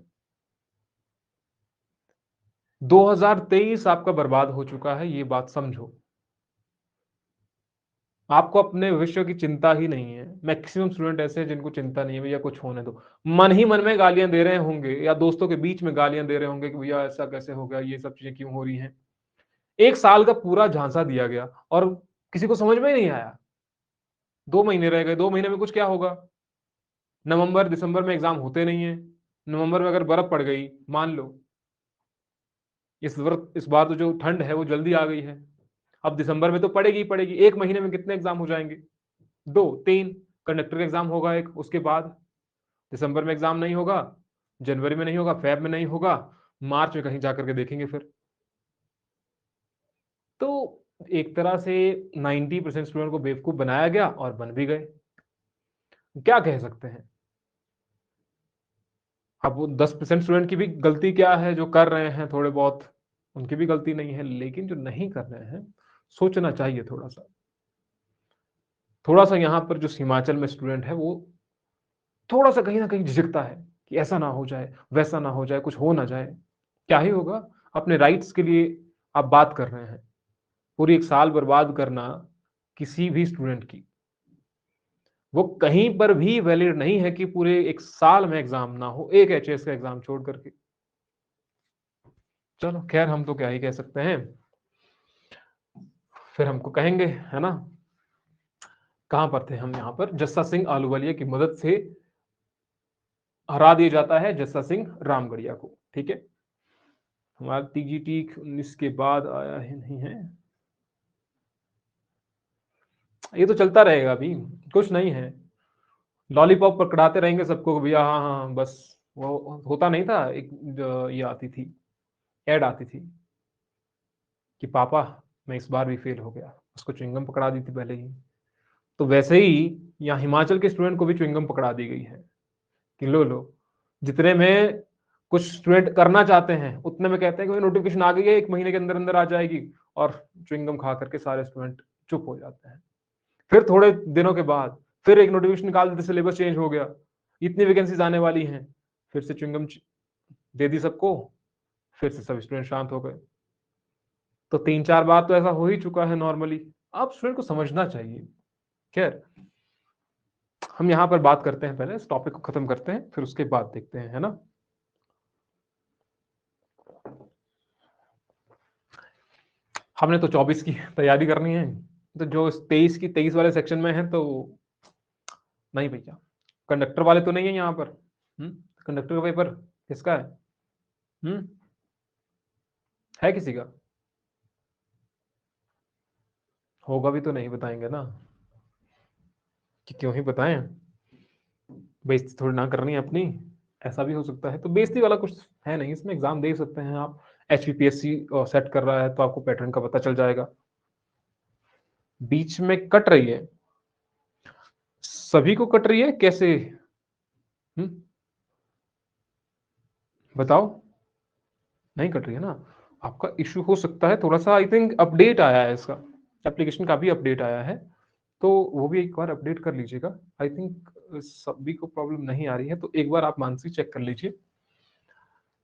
2023 आपका बर्बाद हो चुका है, ये बात समझो। आपको अपने भविष्य की चिंता ही नहीं है। मैक्सिमम स्टूडेंट ऐसे हैं जिनको चिंता नहीं है, भैया कुछ होने दो। मन ही मन में गालियाँ दे रहे होंगे या दोस्तों के बीच में गालियाँ दे रहे होंगे कि भैया ऐसा कैसे हो गया, ये सब चीज़ें क्यों हो रही हैं। 1 साल का पूरा झांसा दिया गया और किसी को समझ में नहीं आया। 2 महीने रह गए, 2 महीने में कुछ क्या होगा? नवंबर, दिसंबर में एग्ज़ाम होते नहीं हैं। नवंबर में अगर बर्फ़ पड़ गई, मान लो, इस बार तो जो ठंड है वो जल्दी आ गई है। अब दिसंबर में तो पड़ेगी ही पड़ेगी। 1 महीने में कितने एग्ज़ाम हो जाएँगे? 2, 3, कंडक्टर का एग्ज़ाम होगा एक, उसके बाद दिसंबर में एग्ज़ाम नहीं होगा, जनवरी में नहीं होगा, फ़ेब में नहीं होगा, मार्च में कहीं जाकर के देखेंगे फिर। तो एक तरह से 90% स्टूडेंट को बेवकूफ़ बनाया गया और बन भी गए। क्या कह सकते हैं? अब वो 10% स्टूडेंट की भी गलती क्या है जो कर रहे हैं थोड़े बहुत, उनकी भी गलती नहीं है, लेकिन जो नहीं कर रहे हैं, सोचना चाहिए थोड़ा-सा। थोड़ा-सा यहाँ पर जो हिमाचल में स्टूडेंट है वो थोड़ा-सा कहीं न कहीं झिझकता है कि ऐसा ना हो जाए, वैसा ना हो जाए, कुछ हो ना जाए। क्या ही होगा? अपने राइट्स के लिए आप बात कर रहे हैं। पूरी 1 साल बर्बाद करना किसी भी स्टूडेंट की, वो कहीं पर भी वैलिड नहीं है कि पूरे 1 साल में एग्ज़ाम ना हो, एक एचएएस का एग्ज़ाम छोड़ कर के। चलो ख़ैर हम तो क्या ही कह सकते हैं, फिर हमको कहेंगे, है ना? कहाँ पर थे हम यहाँ पर? जस्सा सिंह आहलूवालिया की मदद से हरा दिया जाता है जस्सा सिंह रामगढ़िया को, ठीक है? हमारा टीजीटी 19 के बाद आया है, नहीं है? ये तो चलता रहेगा अभी, कुछ नहीं है। लॉलीपॉप पकड़ाते रहेंगे सबको कि भैया हाँ, हाँ, हाँ, बस वो होता नहीं था एक ये आती थी, ऐड आती थी कि पापा मैं इस बार भी फेल हो गया। उसको च्युइंगम पकड़ा दी थी पहले ही। तो वैसे ही यहाँ हिमाचल के स्टूडेंट को भी च्युइंगम पकड़ा दी गई है कि लो, जितने में कुछ स्टूडेंट करना चाहते हैं, उतने में कहते हैं कि नोटिफ़िकेशन आ गई है, 1 महीने के अंदर-अंदर आ जाएगी और च्युइंगम खा कर के सारे स्टूडेंट चुप हो जाते हैं। फिर थोड़े दिनों के बाद फिर एक नोटिफ़िकेशन निकाल देते सिलेबस चेंज हो गया, इतनी वैकेंसीज़ आने वाली हैं, फिर से च्युइंगम दे दी सबको, फिर से सब स्टूडेंट शांत हो गए। तो 3-4 बार तो ऐसा हो ही चुका है नॉर्मली। अब स्टूडेंट को समझना चाहिए। खैर, हम यहाँ पर बात करते हैं, पहले इस टॉपिक को खत्म करते हैं, फिर उसके बाद देखते हैं, है ना? हमने तो 24 की तैयारी करनी है, तो जो इस 23 की 23 वाले सेक्शन में है तो नहीं भैया, कंडक्टर वाले तो नहीं है यहाँ पर। हुँ? कंडक्टर का पेपर किसका है? हुँ? है किसी का? होगा भी तो नहीं बताएँगे ना, कि क्यों ही बताएँ? बेइज़्ज़ती थोड़ी ना करनी है अपनी, ऐसा भी हो सकता है। तो बेइज़्ज़ती वाला कुछ है नहीं, इसमें एग्ज़ाम दे सकते हैं आप। एचपीपीएससी सेट कर रहा है तो आपको पैटर्न का पता चल जाएगा। बीच में कट रही है, सभी को कट रही है कैसे? हुँ? बताओ? नहीं कट रही है ना? आपका इश्यू हो सकता है थोड़ा-सा, आई थिंक अपडेट आया है इसका, एप्लीकेशन का भी अपडेट आया है, तो वो भी एक बार अपडेट कर लीजिएगा। आई थिंक सभी को प्रॉब्लम नहीं आ रही है, तो एक बार आप मानसी चेक कर लीजिए।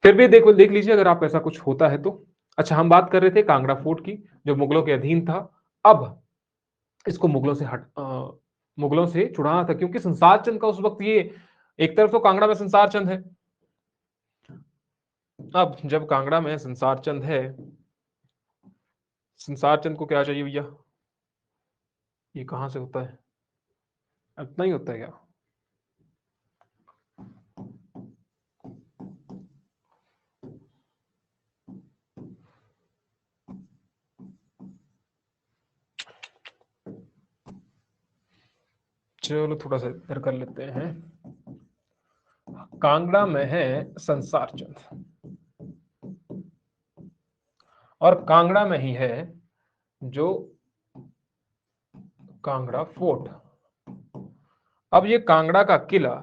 फिर भी देख लीजिए अगर आप ऐसा कुछ होता है तो। अच्छा, हम बात कर रहे थे कांगड़ा फोर्ट की, जो मुगलों के अधीन था। अब इसको मुगलों से छुड़ाना था क्योंकि संसार चंद का उस वक़्त ये, एक तरफ तो कांगड़ा में संसार चंद है। अब जब कांगड़ा में संसार चंद है, संसार चंद को क्या चाहिए भैया? ये कहाँ से होता है? इतना ही होता है क्या? चलो थोड़ा-सा इधर कर लेते हैं। कांगड़ा में है संसार चंद और कांगड़ा में ही है जो कांगड़ा फोर्ट। अब ये कांगड़ा का किला,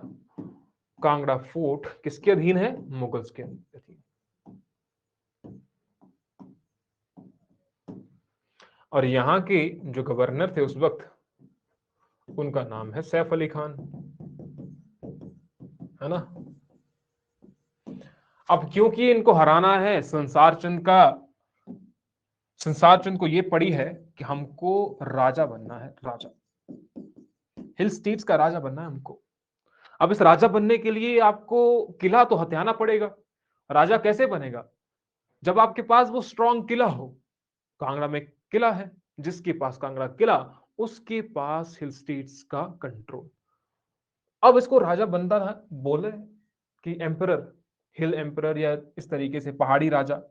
कांगड़ा फोर्ट किसके अधीन है? मुगल्स के अधीन। और यहां के जो गवर्नर थे उस वक्त, उनका नाम है सैफ अली खान, है ना। अब क्योंकि इनको हराना है, संसार चंद को ये पड़ी है कि हमको राजा बनना है, राजा, हिल स्टेट्स का राजा बनना है हमको। अब इस राजा बनने के लिए आपको किला तो हथियाना पड़ेगा। राजा कैसे बनेगा? जब आपके पास वो स्ट्रॉन्ग किला हो। कांगड़ा में किला है, जिसके पास कांगड़ा किला, उसके पास हिल स्टेट्स का कंट्रोल। अब इसको राजा बनता था, बोले कि एम्परर, हिल एम्परर, या इस तरीके से पहाड़ी राजा।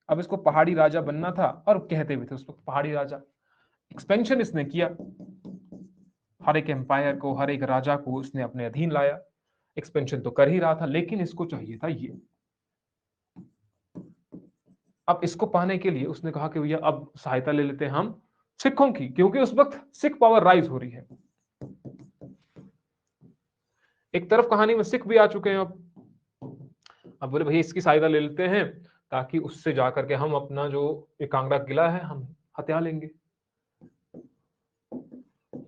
अब इसको पहाड़ी राजा बनना था, और कहते भी थे उस वक्त पहाड़ी राजा। एक्सपेंशन इसने किया, हर एक एम्पायर को, हर एक राजा को इसने अपने अधीन लाया। एक्सपेंशन तो कर ही रहा था, लेकिन इसको चाहिए था ये। अब इसको पाने के लिए उसने कहा कि भैया अब सहायता ले लेते हैं हम सिखों की, क्योंकि उस वक्त सिख पावर राइज हो रही है। एक तरफ कहानी में सिख भी आ चुके हैं। अब बोले भैया इसकी सहायता ले लेते हैं, ताकि उससे जाकर के हम अपना जो एक कांगड़ा किला है हम हथिया लेंगे।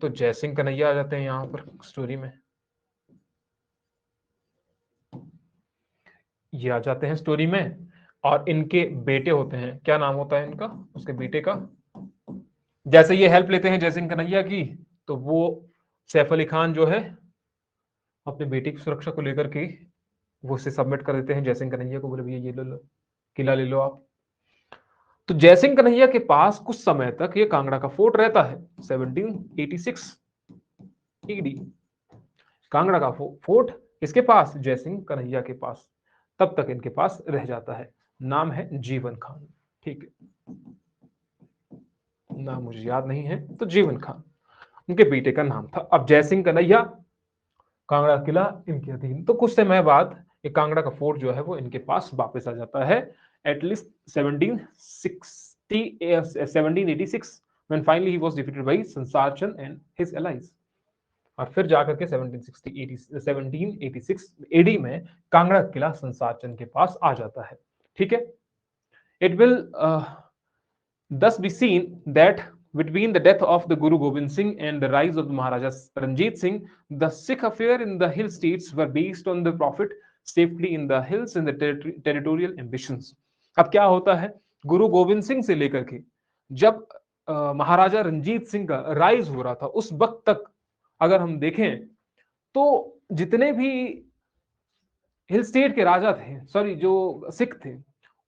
तो जयसिंह कन्हैया आ जाते हैं यहां पर स्टोरी में। ये आ जाते हैं स्टोरी में, और इनके बेटे होते हैं, क्या नाम होता है इनका, उसके बेटे का। जैसे ये हेल्प लेते हैं जयसिंह कन्हैया की, तो वो सैफ अली खान जो है अपने बेटे की सुरक्षा को लेकर के वो उसे सबमिट कर देते हैं जयसिंह कन्हैया को। बोले भैया ये ले लो, किला ले लो आप। तो जयसिंह कन्हैया के पास कुछ समय तक ये कांगड़ा का फोर्ट रहता है। 1786 ईडी कांगड़ा का फोर्ट किसके पास? जयसिंह कन्हैया के पास। तब तक इनके पास रह जाता है। नाम है जीवन खान, ठीक है, नाम मुझे याद नहीं है, तो जीवन खान उनके बेटे का नाम था। अब जयसिंह कन्हैया, कांगड़ा किला इनके अधीन। तो कुछ समय बाद ये कांगड़ा का फोर्ट जो है वो इनके पास वापस आ जाता है, at least 1786 when finally he was defeated by संसार चंद and his allies। और फिर जाकर के 1786 एडी में कांगड़ा किला संसार चंद के पास आ जाता है, ठीक है। It will thus be seen that between the death of the Guru Gobind Singh and the rise of the Maharaja Ranjit Singh, the Sikh affair in the hill states were based on the profit, safety in the hills and the territorial ambitions। अब क्या होता है, गुरु गोविंद सिंह से लेकर के जब महाराजा रंजीत सिंह का rise हो रहा था, उस वक्त तक अगर हम देखें तो जितने भी हिल स्टेट के राजा थे, सॉरी जो सिख थे,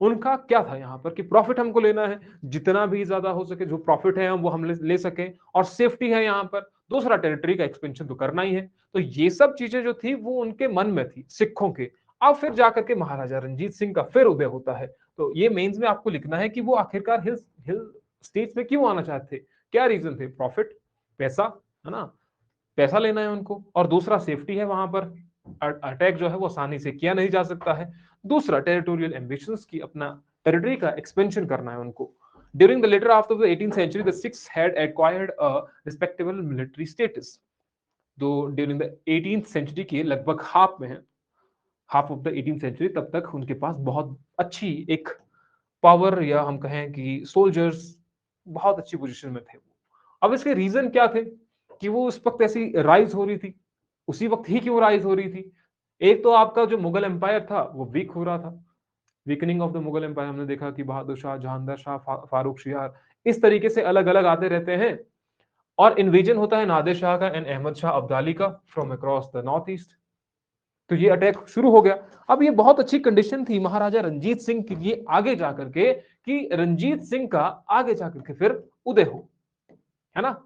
उनका क्या था यहाँ पर कि प्रॉफिट हमको लेना है, जितना भी ज्यादा हो सके जो प्रॉफिट है वो हम ले सकें, और सेफ्टी है यहाँ पर, दूसरा टेरिटरी का एक्सपेंशन तो करना ही है। तो ये सब चीजें जो थी वो उनके मन में थी, सिखों के। अब फिर जाकर के महाराजा रंजीत सिंह का फिर उदय होता है। तो ये मेंस में आपको लिखना है कि वो आखिरकार हिल स्टेट्स में क्यों आना चाहते थे, क्या रीजन थे? प्रॉफिट, पैसा, है ना, पैसा लेना है उनको, और दूसरा सेफ्टी है, वहां पर अटैक जो है वो आसानी से किया नहीं जा सकता है। दूसरा टेरिटोरियल एम्बिशंस की, अपना टेरिटरी का एक्सपेंशन करना है उनको। During the latter after the 18th century the Sikhs had acquired a respectable military status। तो ड्यूरिंग द 18th century के लगभग हाफ में है, half of the 18th century, तब तक उनके पास बहुत अच्छी एक पावर, या हम कहें कि सोल्जर्स बहुत अच्छी पोजीशन में थे। अब इसके रीजन क्या थे कि वो उस वक्त ऐसी राइज हो रही थी, उसी वक्त ही क्यों राइज हो रही थी? एक तो आपका जो मुगल एम्पायर था वो वीक हो रहा था, weakening of the Mughal empire. हमने देखा कि बहादुर शाह, जहांगीर शाह, फारूक शियार, इस तरीके से अलग अलग आते रहते हैं। और इन्वेजन होता है नादिर शाह का एंड अहमद शाह अब्दाली का from across the north east. तो ये अटैक शुरू हो गया। अब ये बहुत अच्छी कंडीशन थी महाराजा रंजीत सिंह के लिए आगे जाकर के, कि रंजीत सिंह का आगे जाकर के फिर उदय हो, है ना।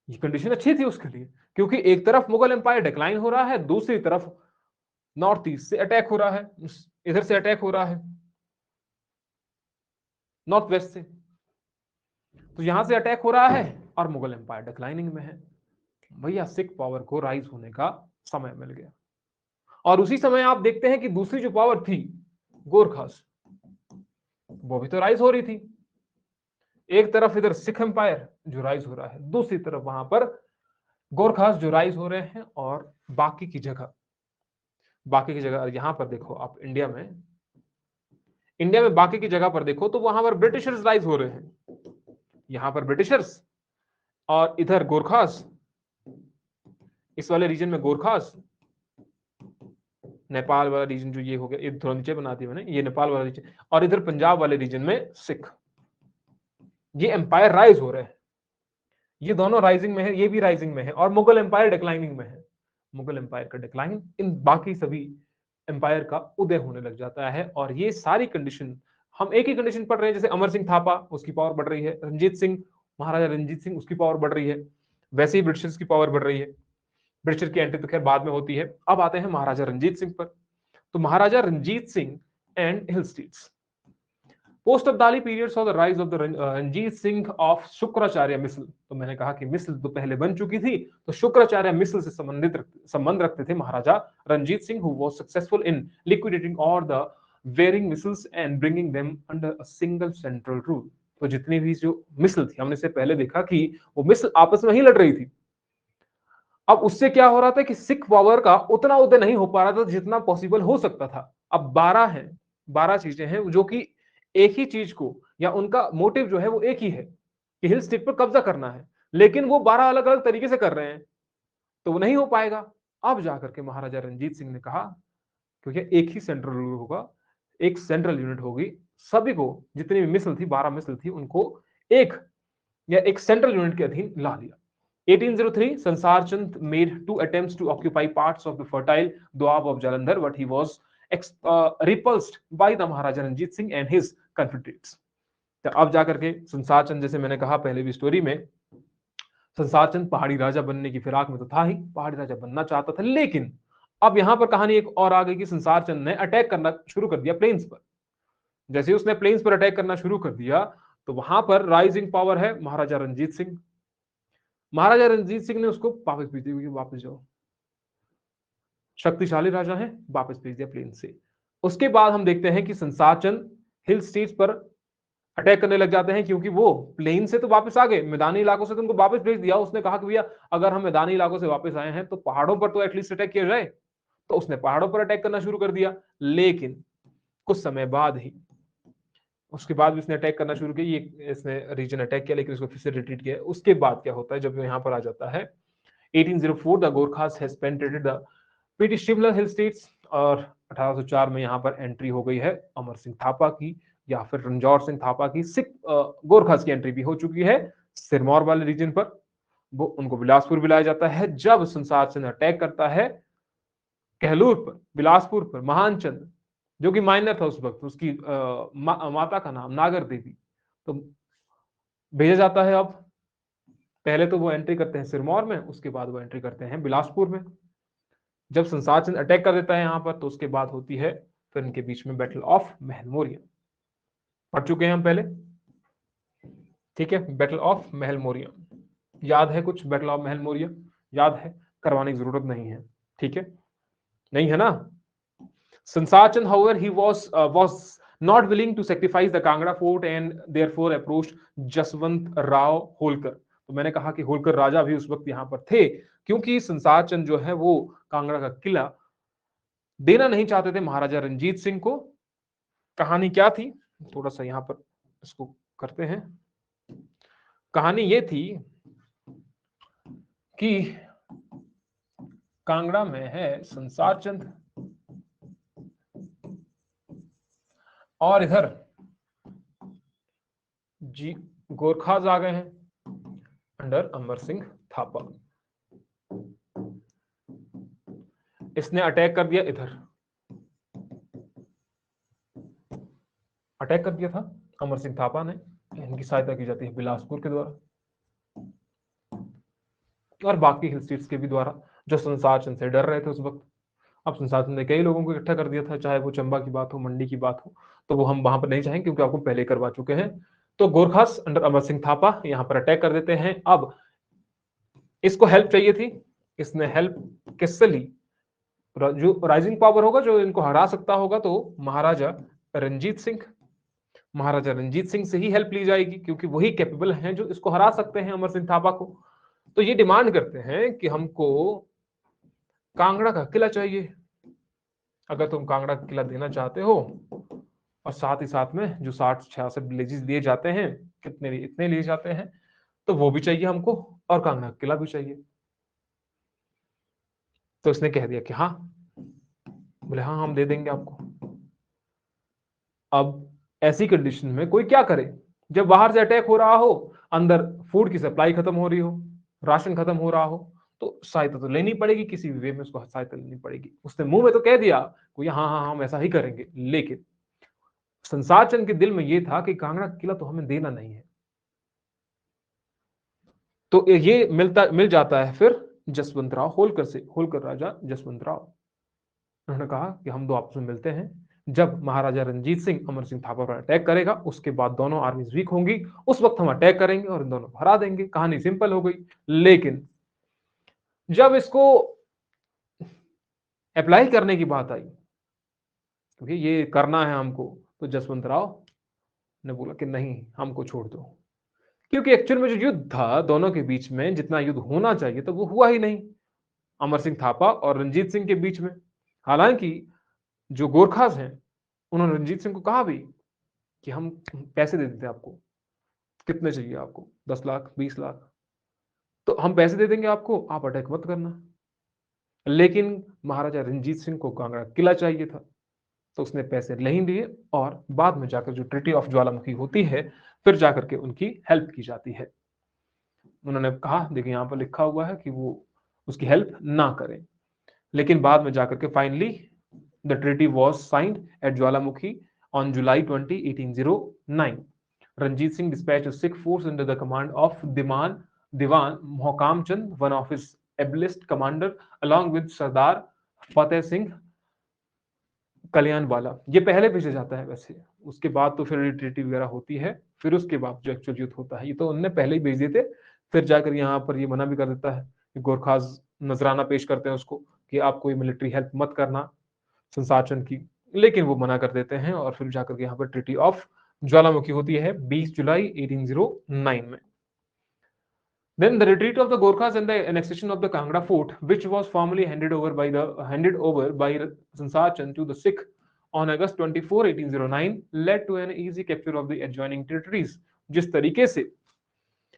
ये कंडीशन अच्छी थी उसके लिए, क्योंकि एक तरफ मुगल एम्पायर डिक्लाइन हो रहा है, दूसरी तरफ नॉर्थ ईस्ट से अटैक हो रहा है, इधर से अटैक हो रहा है नॉर्थ वेस्ट से। तो यहां से अटैक हो रहा है और मुगल एम्पायर डिक्लाइनिंग में है। भैया सिख पावर को राइज होने का समय मिल गया। और उसी समय आप देखते हैं कि दूसरी जो पावर थी गोरखास, वो भी तो राइज हो रही थी। एक तरफ इधर सिख एम्पायर जो राइज हो रहा है, दूसरी तरफ वहां पर गोरखास जो राइज हो रहे हैं, और बाकी की जगह यहां पर देखो आप इंडिया में बाकी की जगह पर देखो तो वहां पर ब्रिटिशर्स राइज हो रहे हैं, यहां पर ब्रिटिशर्स और इधर गोरखास, इस वाले रीजन में गोरखास, नेपाल वाला रीजन जो ये हो गया, ये थोड़ा नीचे बना दिया मैंने, ये नेपाल वाला रीजन, और इधर पंजाब वाले रीजन में सिख, ये एम्पायर राइज हो रहे हैं, ये दोनों राइजिंग में है, ये भी राइजिंग में है, और मुगल एम्पायर डिक्लाइनिंग में है। मुगल एम्पायर का डिक्लाइन, इन बाकी सभी एम्पायर का उदय होने लग जाता है। और ये सारी कंडीशन, हम एक ही कंडीशन पढ़ रहे हैं, जैसे अमर सिंह थापा, उसकी पावर बढ़ रही है, रंजीत सिंह, महाराजा रंजीत सिंह, उसकी पावर बढ़ रही है, वैसे ही ब्रिटिशर्स की पावर बढ़ रही है। ब्रिटिशर की एंट्री तो खैर बाद में होती है। अब आते हैं महाराजा रंजीत सिंह पर। तो Maharaja Ranjit Singh and hill states, post Abdali periods of the rise of the Ranjit Singh of Sukerchakia misl. तो मैंने कहा कि मिसल तो पहले बन चुकी थी, तो शुक्राचार्य मिसल से संबंध रखते थे Maharaja Ranjit Singh, who was successful in liquidating all the warring misls and bringing them under a single central rule. तो जितनी भी जो मिसल थी, हमने से पहले देखा कि वो मिसल आपस में ही लड़ रही थी। अब उससे क्या हो रहा था कि सिख पावर का उतना उदय नहीं हो पा रहा था जितना पॉसिबल हो सकता था। अब 12 हैं, 12 चीजें हैं जो कि एक ही चीज को, या उनका मोटिव जो है वो एक ही है कि हिल स्टेट पर कब्जा करना है, लेकिन वो 12 अलग अलग तरीके से कर रहे हैं, तो वो नहीं हो पाएगा। अब जाकर के महाराजा रंजीत सिंह ने कहा, क्योंकि एक ही सेंट्रल रूल होगा, एक सेंट्रल यूनिट होगी, सभी को, जितनी भी मिसल थी, 12 मिसल थी, उनको एक या एक सेंट्रल यूनिट के अधीन ला लिया। 1803, Sansar Chand made 2 attempts to occupy parts of the fertile Doab of Jalandhar, but he was repulsed by the Maharaja Ranjit Singh and his confederates. तो अब जाकर के संसार चंद, जैसे मैंने कहा पहले भी स्टोरी में, संसार चंद पहाड़ी राजा बनने की फिराक में तो था ही, पहाड़ी राजा बनना चाहता था, लेकिन अब यहां पर कहानी एक और आ गई कि संसार चंद ने अटैक करना शुरू कर दिया प्लेन्स पर। जैसे उसने प्लेन्स पर अटैक करना शुरू कर दिया, तो वहां पर राइजिंग पावर है महाराजा रंजीत सिंह। महाराजा रंजीत सिंह ने उसको वापस भेज दिया, वापस जाओ, शक्तिशाली राजा है, वापस भेज दिया प्लेन से। उसके बाद हम देखते हैं कि संसार चंद हिल स्टेट्स पर अटैक करने लग जाते हैं, क्योंकि वो प्लेन से तो वापस आ गए, मैदानी इलाकों से तो उनको वापस भेज दिया। उसने कहा कि भैया अगर हम मैदानी इलाकों से वापस आए हैं तो पहाड़ों पर तो एटलीस्ट अटैक किया जाए। तो उसने पहाड़ों पर अटैक करना शुरू कर दिया, लेकिन कुछ समय बाद ही, उसके बाद भी उसने अटैक करना शुरू किया, ये इसने रीजन अटैक किया, लेकिन उसको फिर से रिट्रीट किया। उसके बाद क्या होता है, जब यहाँ पर आ जाता है 1804, the Gorkhas has penetrated the petty Shivalik hill states, और 1804 में यहाँ पर एंट्री हो गई है अमर सिंह थापा की, या फिर रंजौर सिंह थापा की। सिख गोरखास की एंट्री भी हो चुकी है सिरमौर वाले रीजन पर, वो उनको बिलासपुर बुलाया जाता है। जब संसार चंद अटैक करता है कहलूर पर, बिलासपुर पर, महानचंद जो कि माइनर था उस वक्त, उसकी माता का नाम नागर देवी, तो भेजा जाता है। अब पहले तो वो एंट्री करते हैं सिरमौर में, उसके बाद वो एंट्री करते हैं बिलासपुर में। जब संसार चंद अटैक कर देता है यहाँ पर, तो उसके बाद होती है फिर इनके बीच में बैटल ऑफ महल मौर्य, पढ़ चुके हैं हम पहले, ठीक है। बैटल ऑफ महल मौर्य याद है कुछ? बैटल ऑफ महल मौर्य याद है? करवाने की जरूरत नहीं है, ठीक है, नहीं है ना। संसार चंद however he was not willing to sacrifice the Kangra fort and therefore approached Jaswant Rao Holkar. तो मैंने कहा कि होलकर राजा भी उस वक्त यहाँ पर थे, क्योंकि संसार चंद जो है वो कांगड़ा का किला देना नहीं चाहते थे महाराजा रंजीत सिंह को। कहानी क्या थी, थोड़ा सा यहाँ पर इसको करते हैं। कहानी ये थी कि कांगड़ा में है संसार चंद, और इधर जी गोरखाज आ गए हैं अंडर अमर सिंह थापा। इसने अटैक कर दिया, इधर अटैक कर दिया था अमर सिंह थापा ने, इनकी सहायता की जाती है बिलासपुर के द्वारा और बाकी हिल स्टेट्स के भी द्वारा, जो संसार चंद से डर रहे थे उस वक्त। अब संसार चंद ने कई लोगों को इकट्ठा कर दिया था, चाहे वो चंबा की बात हो, मंडी की बात हो, तो वो हम वहां पर नहीं चाहेंगे क्योंकि आपको पहले करवा चुके हैं। तो गोरखास अंडर अमर सिंह थापा यहाँ पर अटैक कर देते हैं। अब इसको हेल्प चाहिए थी, इसने हेल्प किससे ली? जो राइजिंग पावर होगा, जो इनको हरा सकता होगा, तो महाराजा रंजीत सिंह। महाराजा रंजीत सिंह से ही हेल्प ली जाएगी क्योंकि वही कैपेबल हैं जो इसको हरा सकते हैं अमर सिंह थापा को। तो ये डिमांड करते हैं कि हमको कांगड़ा का किला चाहिए। अगर तुम कांगड़ा का किला देना चाहते हो और साथ ही साथ में जो 60-66 विलेजेस दिए जाते हैं, कितने इतने लिए जाते हैं, तो वो भी चाहिए हमको और कांगड़ा का किला भी चाहिए। तो इसने कह दिया कि हाँ। बोले हाँ, हम दे देंगे आपको। अब ऐसी कंडीशन में कोई क्या करे जब बाहर से अटैक हो रहा हो, अंदर फूड की सप्लाई खत्म हो रही हो, राशन खत्म हो रहा हो, तो सहायता तो लेनी पड़ेगी, किसी भी वे में उसको सहायता लेनी पड़ेगी। उसने मुंह में तो कह दिया कोई हाँ हाँ हम ऐसा ही करेंगे, लेकिन संसार चंद के दिल में यह था कि कांगड़ा किला तो हमें देना नहीं है। तो ये मिल जाता है फिर जसवंत राव होलकर से, होलकर राजा जसवंत राव। उन्होंने कहा कि हम दो आपस में मिलते हैं, जब महाराजा रंजीत सिंह अमर सिंह थापा पर अटैक करेगा उसके बाद दोनों आर्मीज वीक होंगी, उस वक्त हम अटैक करेंगे और इन दोनों को हरा देंगे। कहानी सिंपल हो गई। लेकिन जब इसको अप्लाई करने की बात आई, क्योंकि ये करना है हमको, तो जसवंत राव ने बोला कि नहीं, हमको छोड़ दो। क्योंकि एक्चुअल में जो युद्ध था दोनों के बीच में, जितना युद्ध होना चाहिए था वो हुआ ही नहीं अमर सिंह थापा और रंजीत सिंह के बीच में। हालांकि जो गोरखास हैं उन्होंने रंजीत सिंह को कहा भी कि हम पैसे दे देते आपको, कितने चाहिए आपको, 10 लाख 20 लाख, तो हम पैसे दे देंगे आपको, आप अटैक मत करना। लेकिन महाराजा रंजीत सिंह को कांगड़ा किला चाहिए था, तो उसने पैसे नहीं दिए और बाद में जाकर जो ट्रीटी ऑफ ज्वालामुखी होती है, फिर जाकर के उनकी हेल्प की जाती है। उन्होंने कहा देखिए यहाँ पर लिखा हुआ है कि वो उसकी हेल्प ना करें, लेकिन बाद में जाकर के finally the treaty was signed at Jwalamukhi on July 20, 1809। Ranjit Singh dispatched a Sikh force under the command of Diwan Mohkam Chand, one of his ablest commander, along with Sardar Fateh Singh कल्याण वाला। ये पहले भेजा जाता है वैसे, उसके बाद तो फिर ट्रीटी वगैरह होती है, फिर उसके बाद जो एक्चुअल युद्ध होता है। ये तो उनने पहले ही भेज दिए थे। फिर जाकर यहाँ पर ये मना भी कर देता है कि गोरखाज नजराना पेश करते हैं उसको कि आप कोई मिलिट्री हेल्प मत करना संसार चंद की, लेकिन वो मना कर देते हैं और फिर जाकर के यहाँ पर ट्रीटी ऑफ ज्वालामुखी होती है 20 जुलाई 1809 में। Then the retreat of the Gorkhas and the annexation of the Kangra fort, which was formally handed over by Sansar Chand to the Sikh on August 24, 1809, led to an easy capture of the adjoining territories. जिस तरीके से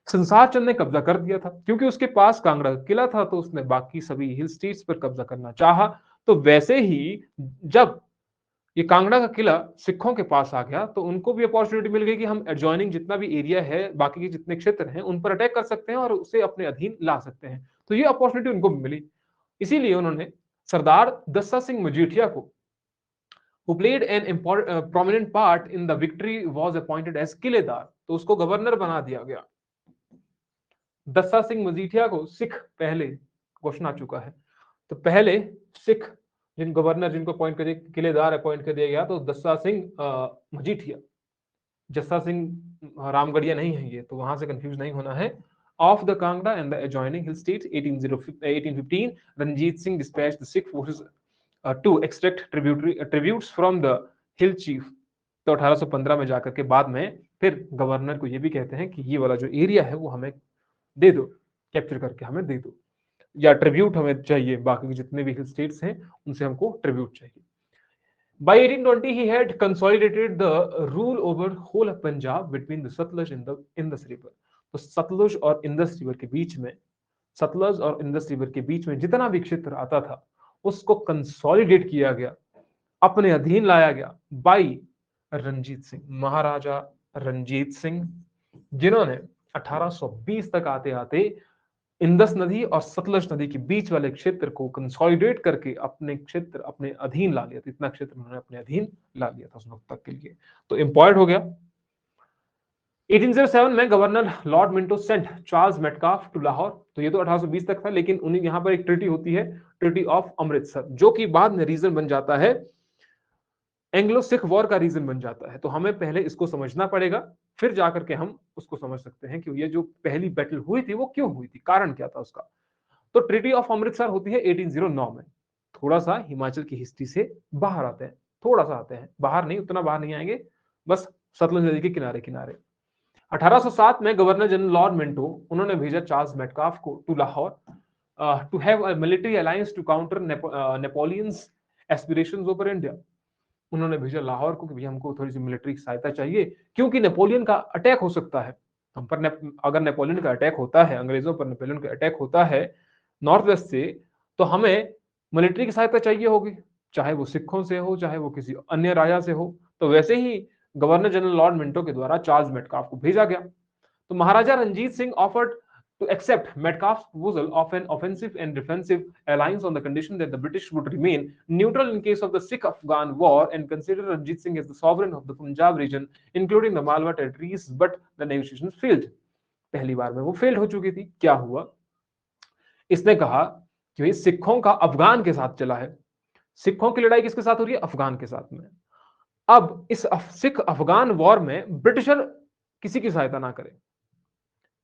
संसार चंद ने कब्जा कर दिया था, क्योंकि उसके पास कांगड़ा किला था, तो उसने बाकी सभी हिल स्टेट्स पर कब्जा करना चाहा। तो वैसे ही जब ये कांगड़ा का किला सिखों के पास आ गया, तो उनको भी अपॉर्चुनिटी मिल गई कि हम एडजॉइनिंग जितना भी एरिया है, बाकी के जितने क्षेत्र हैं, उन पर अटैक कर सकते हैं और उसे अपने अधीन ला सकते हैं। तो ये अपॉर्चुनिटी उनको मिली। इसीलिए उन्होंने सरदार दस्सा सिंह मजीठिया को, who played an prominent part in the victory, was appointed as किलेदार, तो उसको गवर्नर बना दिया गया। दस्सा सिंह मजीठिया को सिख, पहले क्वेश्चन आ चुका है, तो पहले सिख जिन गवर्नर जिनको अपॉइंट कर किलेदार अपॉइंट कर दिया गया, तो दस्सा सिंह मजीठिया, जस्सा सिंह रामगढ़िया नहीं है ये, तो वहां से कंफ्यूज नहीं होना है। Of the Kangra and the adjoining hill states 1815, Ranjit Singh dispatched the Sikh forces to extract tributes from the hill chief। तो 1815 में जाकर के बाद में फिर गवर्नर को ये भी कहते हैं कि ये वाला जो एरिया है वो हमें दे दो, कैप्चर करके हमें दे दो, या ट्रिब्यूट हमें चाहिए, बाकी के जितने भी हिल स्टेट्स हैं उनसे हमको ट्रिब्यूट चाहिए। By 1820, he had consolidated the rule over whole of Punjab between the Satluj and the Indus River। तो सतलुज और इंदस रिवर के बीच में, सतलुज और इंदस रिवर के बीच में जितना भी क्षेत्र आता था उसको कंसोलिडेट किया गया, अपने अधीन लाया गया बाई रंजीत सिंह, महाराजा रंजीत सिंह, जिन्होंने 1820 तक आते आते इंदस नदी और सतलज नदी के बीच वाले क्षेत्र को कंसोलिडेट करके अपने क्षेत्र अपने अधीन ला लिया था। इतना क्षेत्र उन्होंने अपने अधीन ला लिया था उस वक्त तक के लिए, तो इंपॉर्ट हो गया। 1807 में governor lord Minto sent Charles Metcalfe to Lahore, तो ये तो 1820 तक था, लेकिन उन्हें यहाँ पर एक ट्रीटी होती है, ट्रीटी ऑफ अमृतसर, जो कि बाद में रीजन बन जाता है, एंग्लो सिख वॉर का रीजन बन जाता है। तो हमें पहले इसको समझना पड़ेगा, फिर जाकर के हम उसको समझ सकते हैं कि ये जो पहली बैटल हुई थी वो क्यों हुई थी, कारण क्या था उसका। तो ट्रीटी ऑफ अमृतसर होती है 1809 में। थोड़ा सा हिमाचल की हिस्ट्री से बाहर आते हैं, थोड़ा सा आते हैं, बाहर नहीं, उतना बाहर नहीं आएंगे, बस सतलुज नदी के किनारे किनारे। 1807 में गवर्नर जनरल लॉर्ड मिंटो उन्होंने भेजा चार्ल्स मेटकाफ को to Lahore to have a military alliance to counter Napoleon's aspirations over India. उन्होंने भेजा लाहौर को कि भैया हमको थोड़ी सी मिलिट्री सहायता चाहिए, क्योंकि नेपोलियन का अटैक हो सकता है हम पर। अगर नेपोलियन का अटैक होता है, अंग्रेजों पर नेपोलियन का अटैक होता है नॉर्थ वेस्ट से, तो हमें मिलिट्री की सहायता चाहिए होगी, चाहे वो सिखों से हो, चाहे वो किसी अन्य राजा से हो। तो वैसे ही गवर्नर जनरल लॉर्ड मिंटो के द्वारा चार्ल्स मेटकाफ को भेजा गया। तो Maharaja Ranjit Singh offered to accept Metcalfe's proposal of an offensive and defensive alliance on the condition that the British would remain neutral in case of the Sikh-Afghan war and consider Ranjit Singh as the sovereign of the Punjab region, including the Malwa territories, but the negotiations failed. पहली बार में वो fail हो चुकी थी। क्या हुआ? इसने कहा कि भाई सिखों का अफगान के साथ चला है, सिखों की लड़ाई किसके साथ हो रही है? अफगान के साथ में। अब इस सिख अफगान वॉर में ब्रिटिशर किसी की सहायता ना करें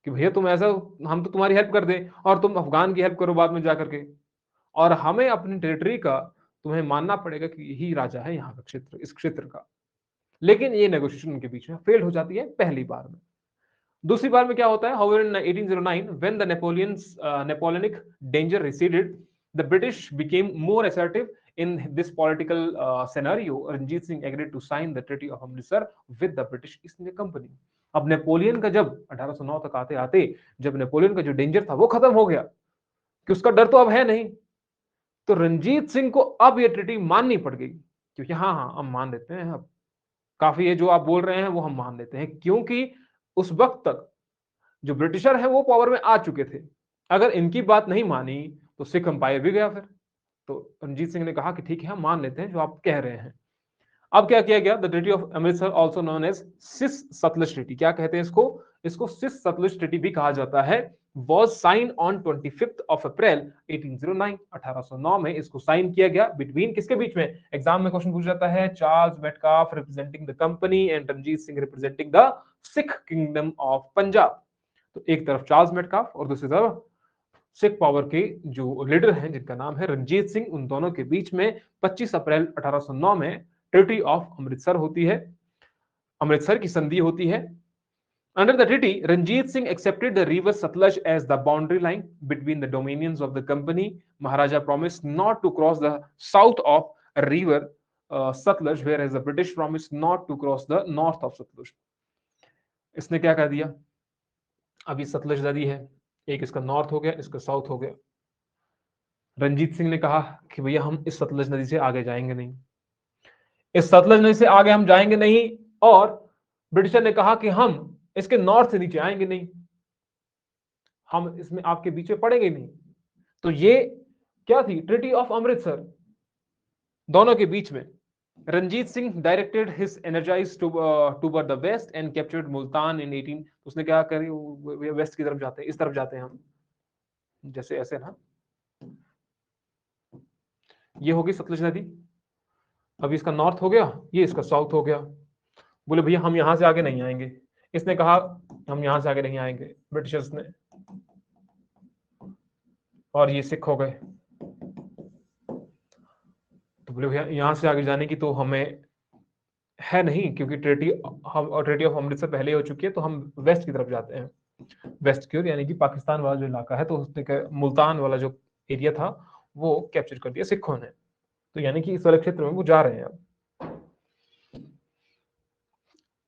कि भैया तुम ऐसा, हम तो तुम्हारी हेल्प कर दें और तुम अफगान की हेल्प करो बाद में जाकर के, और हमें अपनी टेरिटरी का तुम्हें मानना पड़ेगा कि यही राजा है यहाँ का क्षेत्र, इस क्षेत्र का। लेकिन ये नेगोशिएशन उनके बीच में फेल हो जाती है पहली बार में। दूसरी बार में क्या होता है? However, in 1809, when the Napoleonic danger receded, the British became more assertive in this political scenario. Ranjit Singh agreed to sign the Treaty of Amritsar with the British East India Company. अब Napoleon का जब 1809 तक आते आते जब Napoleon का जो danger था वो खत्म हो गया कि उसका डर तो अब है नहीं, तो रंजीत सिंह को अब ये ट्रीटी माननी पड़ गई, क्योंकि हाँ हाँ हम मान लेते हैं, अब काफी है जो आप बोल रहे हैं वो हम मान लेते हैं, क्योंकि उस वक्त तक जो ब्रिटिशर है वो पावर में आ चुके थे। अगर इनकी बात नहीं मानी तो सिख अंपायर भी गया फिर। तो रंजीत सिंह ने कहा कि ठीक है हम मान लेते हैं जो आप कह रहे हैं। अब क्या किया गया? The treaty of Amritsar also known as cis Sutlej treaty. क्या कहते हैं इसको? इसको सिस सतलुज ट्रीटी भी कहा जाता है। was signed on 25th of April 1809। 1809 में इसको साइन किया गया। बिटवीन किसके बीच में? एग्जाम में क्वेश्चन पूछ जाता है, Charles Metcalfe representing the company and Ranjit Singh representing the Sikh kingdom of Punjab. तो एक तरफ चार्ल्स मेटकाफ और दूसरी तरफ सिख पावर के जो लीडर हैं जिनका नाम है रंजीत सिंह, उन दोनों के बीच में 25 अप्रैल 1809 में ट्रीटी ऑफ अमृतसर होती है, अमृतसर की संधि होती है। Under the treaty, Ranjit Singh accepted the river Satluj as the boundary line between the dominions of the company. Maharaja promised not to cross the south of river Satluj, whereas the British promised not to cross the north of Satluj. इसने क्या कर दिया? अभी सतलुज नदी है, एक इसका north हो गया, इसका साउथ हो गया। रंजीत सिंह ने कहा कि भैया हम इस सतलुज नदी से आगे जाएंगे नहीं, इस सतलुज नदी से आगे हम जाएंगे नहीं, और ब्रिटिशर ने कहा कि हम इसके नॉर्थ से नीचे आएंगे नहीं, हम इसमें आपके बीच में पड़ेंगे नहीं। तो ये क्या थी? ट्रीटी ऑफ अमृतसर दोनों के बीच में। Ranjit Singh directed his energize toward the west and captured Multan in 18। उसने क्या करी? वेस्ट की तरफ जाते हैं, इस तरफ जाते हैं हम, जैसे ऐसे ना, ये होगी सतलुज नदी, अभी इसका नॉर्थ हो गया, ये इसका साउथ हो गया। बोले भैया हम यहां से आगे नहीं आएंगे। इसने कहा हम यहां से आगे नहीं आएंगे, ब्रिटिशर्स ने, और ये सिख हो गए। तो बोले भैया यहां से आगे जाने की तो हमें है नहीं, क्योंकि ट्रीटी ऑफ अमृतसर पहले हो चुकी है, तो हम वेस्ट की तरफ जाते हैं, वेस्ट की ओर, यानी कि पाकिस्तान वाला जो इलाका है। तो उसने मुल्तान वाला जो एरिया था वो कैप्चर कर दिया सिखों ने, तो यानी कि इस वाले क्षेत्र में वो जा रहे हैं। अब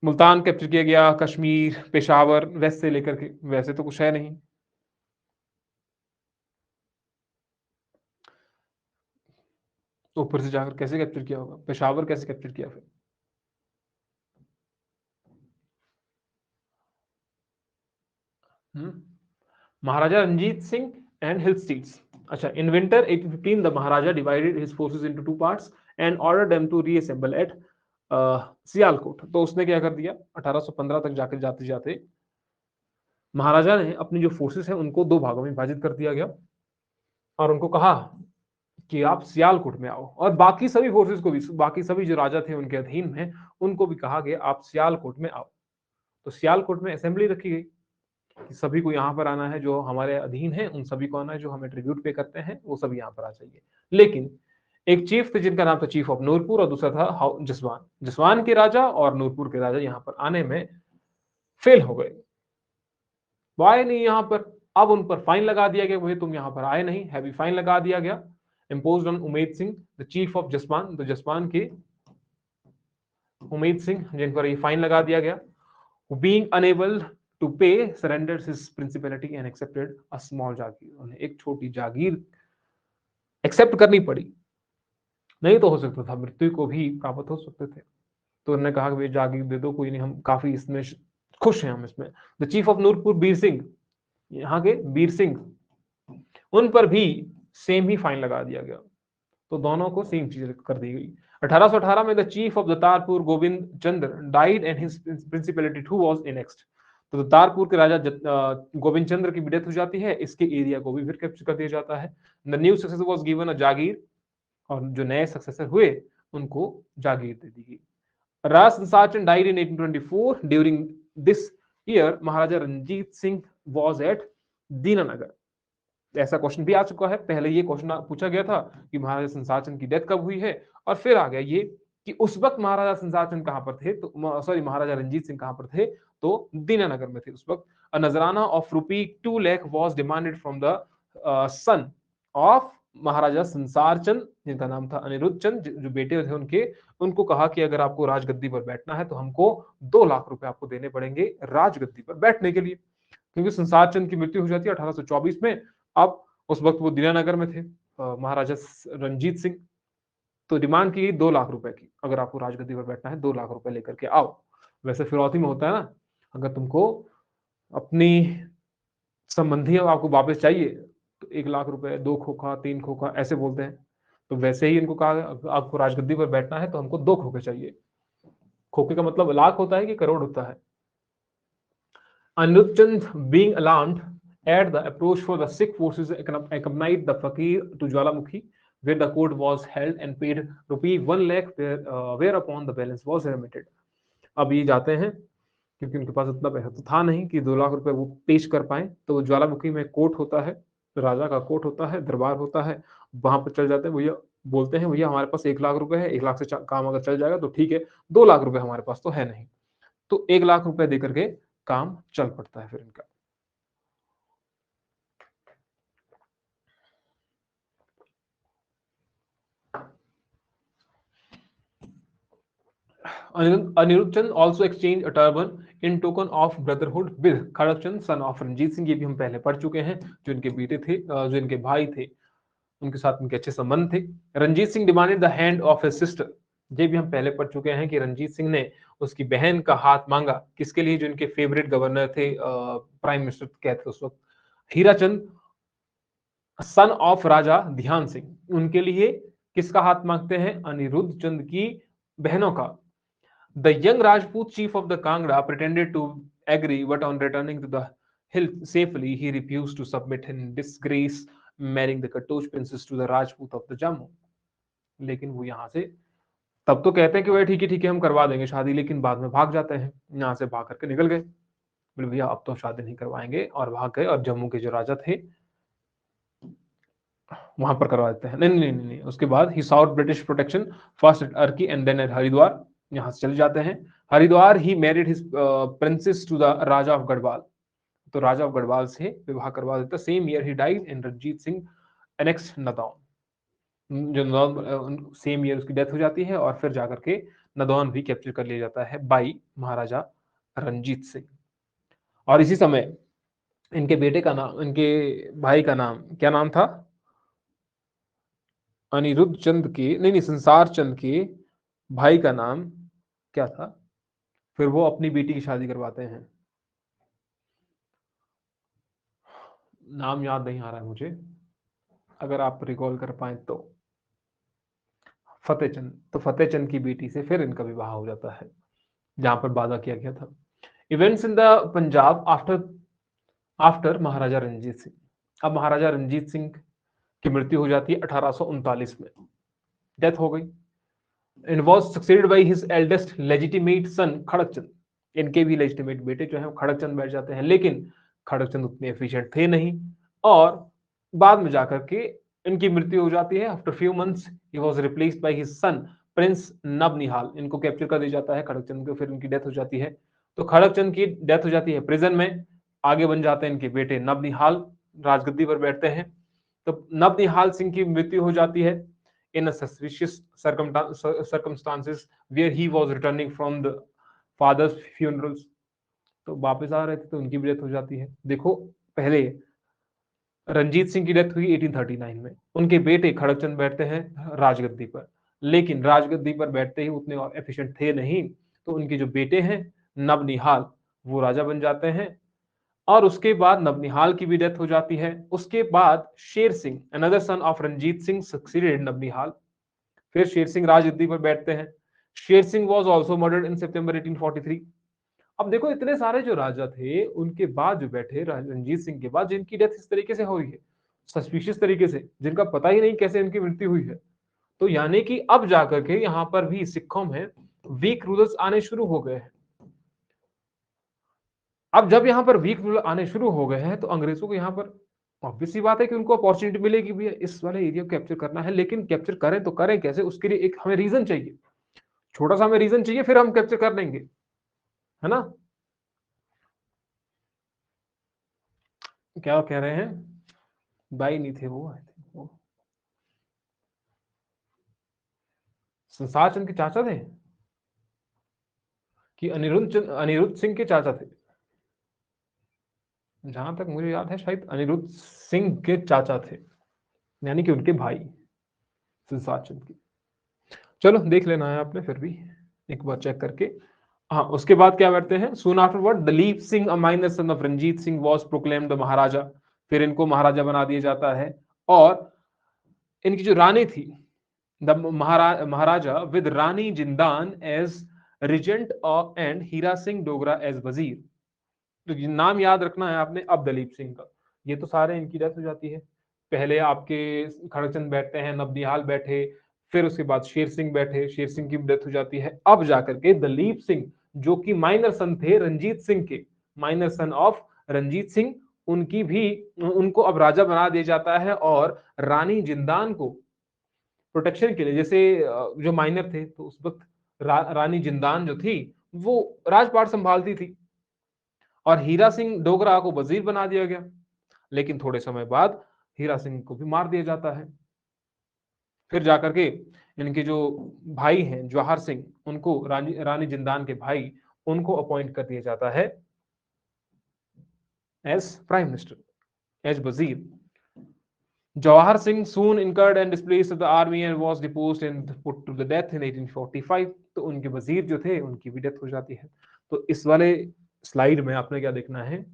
मुल्तान कैप्चर किया गया, कश्मीर, पेशावर, वेस्ट से लेकर के, वैसे तो कुछ है नहीं। तो ऊपर से जाकर कैसे कैप्चर किया होगा? पेशावर कैसे कैप्चर किया फिर? Maharaja Ranjit Singh and hill states. अच्छा, in winter 1815 the Maharaja divided his forces into two parts and ordered them to reassemble at Sialkot. तो उसने क्या कर दिया? 1815 तक जाकर जाते जाते महाराजा ने अपनी जो फोर्सेस हैं उनको दो भागों में विभाजित कर दिया गया, और उनको कहा कि आप सियालकोट में आओ, और बाकी सभी फोर्सेस को भी, बाकी सभी जो राजा थे उनके अधीन में, उनको भी कहा गया आप सियालकोट में आओ। तो सियालकोट में असेंबली रखी गई कि सभी को यहाँ पर आना है, जो हमारे अधीन है उन सभी को आना है, जो हमें ट्रिब्यूट पे करते हैं वो सभी यहाँ पर आ जाइए। लेकिन एक चीफ थे जिनका नाम था चीफ ऑफ नूरपुर और दूसरा था जसवान। जसवान के राजा और नूरपुर के राजा यहाँ पर आने में फेल हो गए, वो आए नहीं यहाँ पर। अब उन पर फाइन लगा दिया गया, वही तुम यहाँ पर आए नहीं, हैवी फाइन लगा दिया गया। Imposed on Umed Singh the chief of Jaswan, तो जसवान के उमेद सिंह जिन पर ये फाइन लगा दिया गया। Being unable to pay surrenders his principality and accepted a small jagir, उन्हें एक छोटी जागीर एक्सेप्ट करनी पड़ी, नहीं तो हो सकता था मृत्यु को भी प्राप्त हो सकते थे। तो उन्होंने कहा कि भाई जागीर दे दो, कोई नहीं, हम काफी इसमें खुश हैं हम इसमें। The chief of Nurpur Bir Singh, यहाँ के बीर सिंह, उन पर भी सेम ही फाइन लगा दिया गया, तो दोनों को सेम चीज कर दी गई। 1818 में the chief of Datarpur Govind Chandra died and his principality too was annexed, तो दतारपुर के राजा गोविंद चंद्र की डेथ हो जाती है, इसके एरिया को भी फिर कैप्चर कर दिया जाता है। The new successor was given a jagir, और जो नए सक्सेसर हुए उनको जागीर दे दी गई। राज संसाचन died in 1824। During this year Maharaja Ranjit Singh was at Dinanagar. ऐसा क्वेश्चन भी आ चुका है, पहले ये क्वेश्चन पूछा गया था कि महाराजा संसाचन की डेथ कब हुई है, और फिर आ गया ये कि उस वक्त महाराजा संसाचन कहां पर थे, तो सॉरी महाराजा रंजीत सिंह कहां पर थे, तो दीनानगर में थे उस वक्त। A nazrana of ₹2 lakh was demanded from the son of Maharaja Sansar Chand, जिनका नाम था अनिरुद्ध चंद, जो बेटे थे उनके, उनको कहा कि अगर आपको राजगद्दी पर बैठना है तो हमको 2 लाख रुपए आपको देने पड़ेंगे राजगद्दी पर बैठने के लिए, क्योंकि संसार चंद की मृत्यु हो जाती है 1824 में। अब उस वक्त वो दीनानगर में थे महाराजा रंजीत सिंह, तो डिमांड की गई 2 लाख रुपए की, अगर आपको राजगद्दी पर बैठना है 2 लाख रुपए लेकर के आओ। वैसे फिरौती में होता है ना, अगर तुमको अपनी संबंधी आपको वापस चाहिए तो 1 लाख रुपए, 2 खोखा, 3 खोखा ऐसे बोलते हैं, तो वैसे ही इनको कहा आपको राजगद्दी पर बैठना है तो हमको 2 खोखे चाहिए। खोखे का मतलब लाख होता है कि करोड़ होता है। Anirudh Chand, being alarmed at the approach for the Sikh forces, accompanied the Fakir to Jwalamukhi, where the court was held, and paid ₹1 lakh, whereupon the balance was remitted. अब ये जाते हैं क्योंकि उनके पास उतना पैसा तो था नहीं कि 2 लाख रुपए वो पेश कर पाए, तो ज्वालामुखी में कोर्ट होता है, राजा का कोर्ट होता है, दरबार होता है, वहां पर चल जाते हैं भैया, बोलते हैं भैया हमारे पास 1 लाख रुपए है, 1 लाख से काम अगर चल जाएगा तो ठीक है, 2 लाख रुपए हमारे पास तो है नहीं, तो 1 लाख रुपए देकर के काम चल पड़ता है फिर इनका। Anirudh Chand also exchanged a turban in token of brotherhood with Khadak Chand son of Ranjit Singh, ये भी हम पहले पढ़ चुके हैं, जो इनके बेटे थे, जो इनके भाई थे, उनके साथ इनके अच्छे संबंध थे। Ranjit Singh demanded the hand of his sister, ये भी हम पहले पढ़ चुके हैं कि रंजीत सिंह ने उसकी बहन का हाथ मांगा, किसके लिए, जो इनके फेवरेट गवर्नर थे, प्राइम मिनिस्टर कहते उस वक्त, हीराचंद सन ऑफ राजा ध्यान सिंह, उनके लिए किसका हाथ मांगते हैं, अनिरुद्ध चंद की बहनों का। The young Rajput chief of the Kangra pretended to agree, but on returning to the hill safely, he refused to submit in disgrace, marrying the Katoch princess to the Rajput of the Jammu. लेकिन वो यहाँ से तब तो कहते हैं कि भाई ठीक है हम करवा देंगे शादी, लेकिन बाद में भाग जाते हैं, यहाँ से भाग करके निकल गए, बोले भैया अब तो शादी नहीं करवाएंगे, और भाग गए, और जम्मू के जो राजा थे वहां पर करवा देते हैं। नहीं, उसके बाद he sought British protection first at Arki and then at Haridwar, यहाँ से चले जाते हैं Haridwar. He married his princess to the raja of Garhwal, तो राजा ऑफ गढ़वाल से विवाह करवा देता। Same year he died in Ranjit Singh annex Nadaun, जो नदौन सेम ईयर उसकी डेथ हो जाती है, और फिर जाकर के नदौन भी कैप्चर कर लिया जाता है बाई महाराजा रंजीत सिंह। और इसी समय इनके बेटे का नाम, इनके भाई का नाम क्या नाम था, अनिरुद्ध चंद के नहीं संसार चंद के भाई का नाम क्या था, फिर वो अपनी बेटी की शादी करवाते हैं, नाम याद नहीं आ रहा है मुझे, अगर आप रिकॉल कर पाए तो। फतेहचंद, तो फतेहचंद की बेटी से फिर इनका विवाह हो जाता है, जहां पर वादा किया गया था। Events in the Punjab after Maharaja Ranjit Singh, अब महाराजा रंजीत सिंह की मृत्यु हो जाती है 1839 में, डेथ हो गई। and was succeeded by his eldest legitimate son खड़कचंद, इनके भी लेजिटिमेट बेटे जो है खड़कचंद बैठ जाते हैं, लेकिन खड़कचंद उतने एफिशिएंट थे नहीं, और बाद में जाकर के इनकी मृत्यु हो जाती है। After few months he was replaced by his son prince Naunihal. इनको कैप्चर कर दिया जाता है खड़गचंद को, फिर इनकी डेथ हो जाती है। तो खड़गचंद की डेथ हो जाती है प्रिजन में। आगे बन जाते हैं इनके बेटे नबनिहाल, राजगद्दी पर बैठते हैं। तो नबनिहाल सिंह की मृत्यु हो जाती है इन अ suspicious circumstances where he was returning from the father's funerals। तो वापस आ रहे थे तो उनकी भी डेथ हो जाती है। देखो, पहले रंजीत सिंह की डेथ हुई 1839 में। उनके बेटे खड़गचंद बैठते हैं राजगद्दी पर, लेकिन राजगद्दी पर बैठते ही उतने और एफिशिएंट थे नहीं, तो उनके जो बेटे हैं नबनिहाल, वो राजा बन जाते हैं। और उसके बाद नबनिहाल की भी डेथ हो जाती है। उसके बाद Sher Singh, another son of Ranjit Singh, succeeded Naunihal. फिर शेर सिंह राजगद्दी पर बैठते हैं। Sher Singh was also murdered in September 1843। अब देखो, इतने सारे जो राजा थे उनके बाद जो बैठे रंजीत सिंह के बाद, जिनकी डेथ इस तरीके से हुई है, सस्पिशियस तरीके से, जिनका पता ही नहीं कैसे इनकी मृत्यु हुई है। तो यानी कि अब जाकर के यहाँ पर भी सिखों में वीक रूलर्स आने शुरू हो गए हैं। अब जब यहाँ पर वीक रूलर आने शुरू हो गए हैं तो अंग्रेजों को यहाँ पर ऑब्वियस सी बात है कि उनको अपॉर्चुनिटी मिलेगी भी, इस वाले एरिया को कैप्चर करना है। लेकिन कैप्चर करें तो करें कैसे, उसके लिए एक हमें रीजन चाहिए, छोटा सा हमें रीजन चाहिए, फिर हम कैप्चर कर लेंगे, है ना। क्या कह रहे हैं, भाई नहीं थे वो, वो संसार चंद के चाचा थे कि अनिरुद्ध सिंह के चाचा थे। जहां तक मुझे याद है शायद अनिरुद्ध सिंह के चाचा थे, यानी कि उनके भाई संसार चंद के। चलो देख लेना है आपने, फिर भी एक बार चेक करके। हाँ, उसके बाद क्या करते हैं, soon afterward Dalip Singh a minor son of Ranjit Singh was proclaimed Maharaja. फिर इनको महाराजा बना दिया जाता है। और इनकी जो रानी थी, the Maharaja with Rani Jindan as regent and Hira Singh Dogra as wazir. तो ये नाम याद रखना है आपने अब दलीप सिंह का। ये तो सारे इनकी डेथ हो जाती है। पहले आपके खड़गचंद बैठते हैं, नबनिहाल बैठे, फिर उसके बाद शेर सिंह बैठे, शेर सिंह की डेथ हो जाती है। अब जाकर के दलीप सिंह, जो कि माइनर सन थे रंजीत सिंह के, minor son of Ranjit Singh, उनकी भी, उनको अब राजा बना दिया जाता है। और रानी जिंदान को प्रोटेक्शन के लिए, जैसे जो माइनर थे तो उस वक्त रानी जिंदान जो थी वो राजपाट संभालती थी, और हीरा सिंह डोगरा को वजीर बना दिया गया। लेकिन थोड़े समय बाद हीरा सिंह को भी मार दिया जाता है। फिर जाकर के इनके जो भाई हैं जवाहर सिंह, उनको रानी जिंदान के भाई, उनको अपॉइंट कर दिया जाता है एज प्राइम मिनिस्टर, एज वजीर। Jawahar Singh soon incurred and displaced of the army and was deposed and put to the death in 1845। तो उनके वजीर जो थे उनकी भी डेथ हो जाती है। तो इस वाले स्लाइड में आपने क्या देखना है,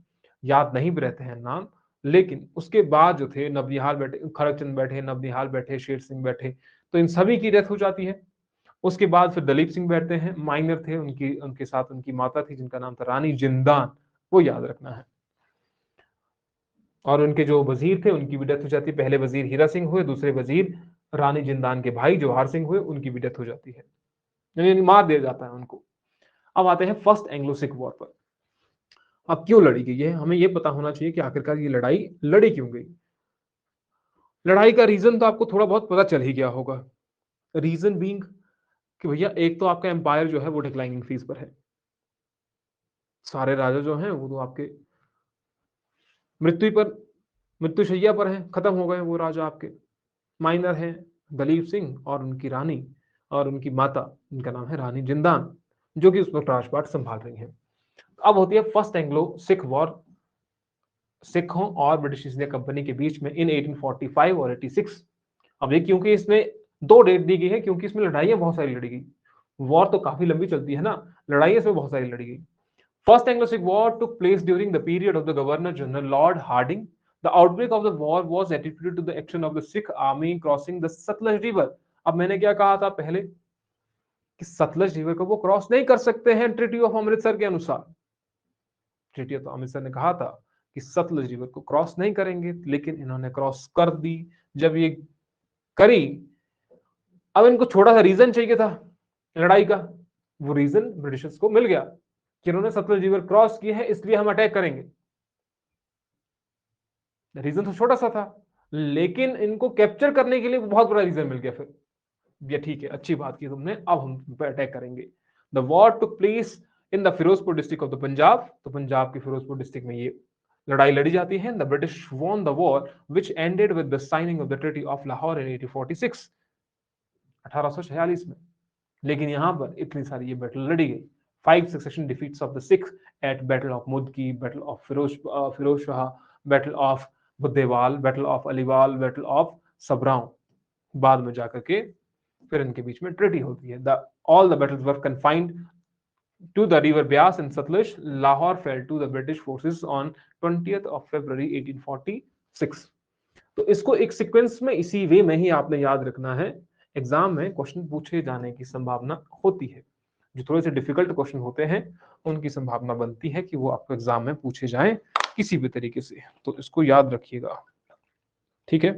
याद नहीं भी रहते हैं नाम, लेकिन उसके बाद जो थे नबनिहाल बैठे, खड़गचंद बैठे, नबनिहाल बैठे, शेर सिंह बैठे, तो इन सभी की डेथ हो जाती है। उसके बाद फिर दलीप सिंह बैठते हैं, माइनर थे, उनकी उनके साथ उनकी माता थी जिनका नाम था रानी जिंदान, वो याद रखना है। और उनके जो वजीर थे उनकी भी डेथ हो जाती है। पहले वजीर हीरा सिंह हुए, दूसरे वजीर रानी जिंदान के भाई जवाहर सिंह हुए, उनकी भी डेथ हो जाती है, यानी मार दिया जाता है उनको। अब आते हैं फर्स्ट एंग्लो सिख वॉर पर। अब क्यों लड़ी गई है, हमें यह पता होना चाहिए कि आखिरकार ये लड़ाई लड़ी क्यों गई। लड़ाई का रीजन तो आपको थोड़ा बहुत पता चल ही गया होगा। रीजन बीइंग कि भैया एक तो आपका एम्पायर जो है वो डिक्लाइनिंग फेज पर है। सारे राजा जो हैं वो तो आपके मृत्यु पर, मृत्युशैया पर हैं, खत्म हो गए वो राजा आपके। माइनर हैं दलीप सिंह और उनकी रानी और उनकी माता, उनका नाम है रानी जिंदान, जो कि उस वक्त राजपाट संभाल रही हैं। अब होती है फर्स्ट एंग्लो सिख वॉर, सिखों और ब्रिटिश ईस्ट इंडिया कंपनी के बीच में इन 1845 और 86। अब ये क्योंकि इसमें दो डेट दी गई है, क्योंकि इसमें लड़ाइयां बहुत सारी लड़ी गई। वॉर तो काफी लंबी चलती है ना, लड़ाइयां इसमें बहुत सारी लड़ी गई। First Anglo-Sikh War took place during the period of the Governor General Lord Hardinge. The outbreak of the war was attributed to the action of the Sikh army crossing the Satluj River। अब मैंने क्या कहा था पहले कि Sutlej river को वो cross नहीं कर सकते हैं ट्रीटी ऑफ अमृतसर के अनुसार। ट्रीटी ऑफ अमृतसर ने कहा था कि सतलज रिवर को क्रॉस नहीं करेंगे, लेकिन इन्होंने क्रॉस कर दी। जब ये करी, अब इनको छोटा सा रीजन चाहिए था लड़ाई का, वो रीजन ब्रिटिशर्स को मिल गया कि इन्होंने सतलज रिवर क्रॉस की है, इसलिए हम अटैक करेंगे। रीजन तो छोटा सा था, लेकिन इनको कैप्चर करने के लिए बहुत बड़ा रीजन मिल गया फिर। ये ठीक है, अच्छी बात की तुमने, अब हम तुम पे अटैक करेंगे। The war took place in the Firozpur district of the Punjab, तो पंजाब के फिरोजपुर डिस्ट्रिक्ट में ये लड़ाई लड़ी जाती है। The British won the war which ended with the signing of the treaty of Lahore in 1846, 1846 में। लेकिन यहां पर इतनी सारी ये बैटल लड़ी गई। 5 succession defeats of the Sikh at battle of Mudki, battle of Firoz Shah, battle of Baddowal, battle of Aliwal, battle of Sobraon. बाद में जाकर के फिर इनके बीच में ट्रीटी होती है। The all the battles were confined to the river Beas and Satluj. Lahore fell to the British forces on 20th of February 1846. तो इसको एक सीक्वेंस में इसी वे में ही आपने याद रखना है। एग्जाम में क्वेश्चन पूछे जाने की संभावना होती है। जो थोड़े से डिफिकल्ट क्वेश्चन होते हैं उनकी संभावना बनती है कि वो आपको एग्जाम में पूछे जाएं किसी भी तरीके से, तो इसको याद रखिएगा, ठीक है।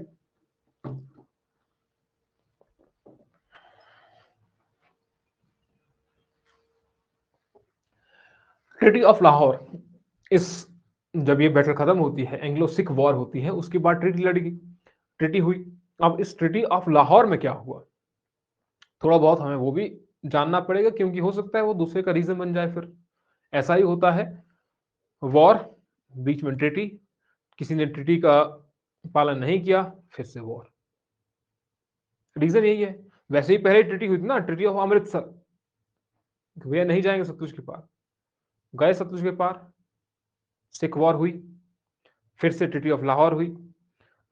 ट्रीटी ऑफ लाहौर, इस जब ये बैटल खत्म होती है, एंग्लो सिख वॉर होती है, उसके बाद ट्रीटी लड़ी गई, ट्रीटी हुई। अब इस ट्रीटी ऑफ लाहौर में क्या हुआ, थोड़ा बहुत हमें वो भी जानना पड़ेगा, क्योंकि हो सकता है वो दूसरे का रीजन बन जाए। फिर ऐसा ही होता है, वॉर, बीच में ट्रीटी, किसी ने ट्रीटी का पालन नहीं किया, फिर से वॉर। रीजन यही है। वैसे ही पहले ट्रीटी हुई थी ना, ट्रीटी ऑफ अमृतसर, भैया नहीं जाएंगे सतलुज के पार, गए सतलुज के पार, सिख वॉर हुई, फिर से ट्रीटी ऑफ लाहौर हुई।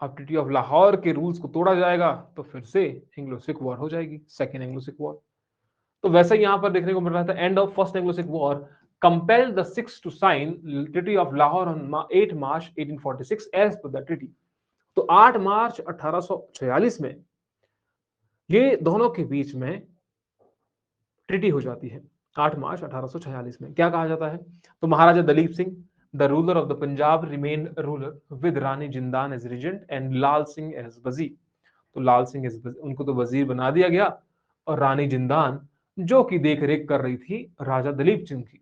अब ट्रीटी ऑफ लाहौर के रूल्स को तोड़ा जाएगा तो फिर से एंग्लो सिख वॉर हो जाएगी, सेकेंड एंग्लो सिख वॉर। तो वैसे ही यहां पर देखने को मिल रहा था, end of first Anglo Sikh war compelled the Sikhs to sign treaty of Lahore on 8 March 1846 as per the treaty. तो 8 मार्च 1846 में ये दोनों के बीच में ट्रीटी हो जाती है। 8 मार्च 1846 में क्या कहा जाता है, तो Maharaja Dalip Singh the ruler of the Punjab remain ruler with Rani Jindan as regent and Lal Singh as wazir. तो लाल सिंह उनको तो वजीर बना दिया गया, और रानी जिंदान जो कि देख रेख कर रही थी राजा दलीप सिंह की,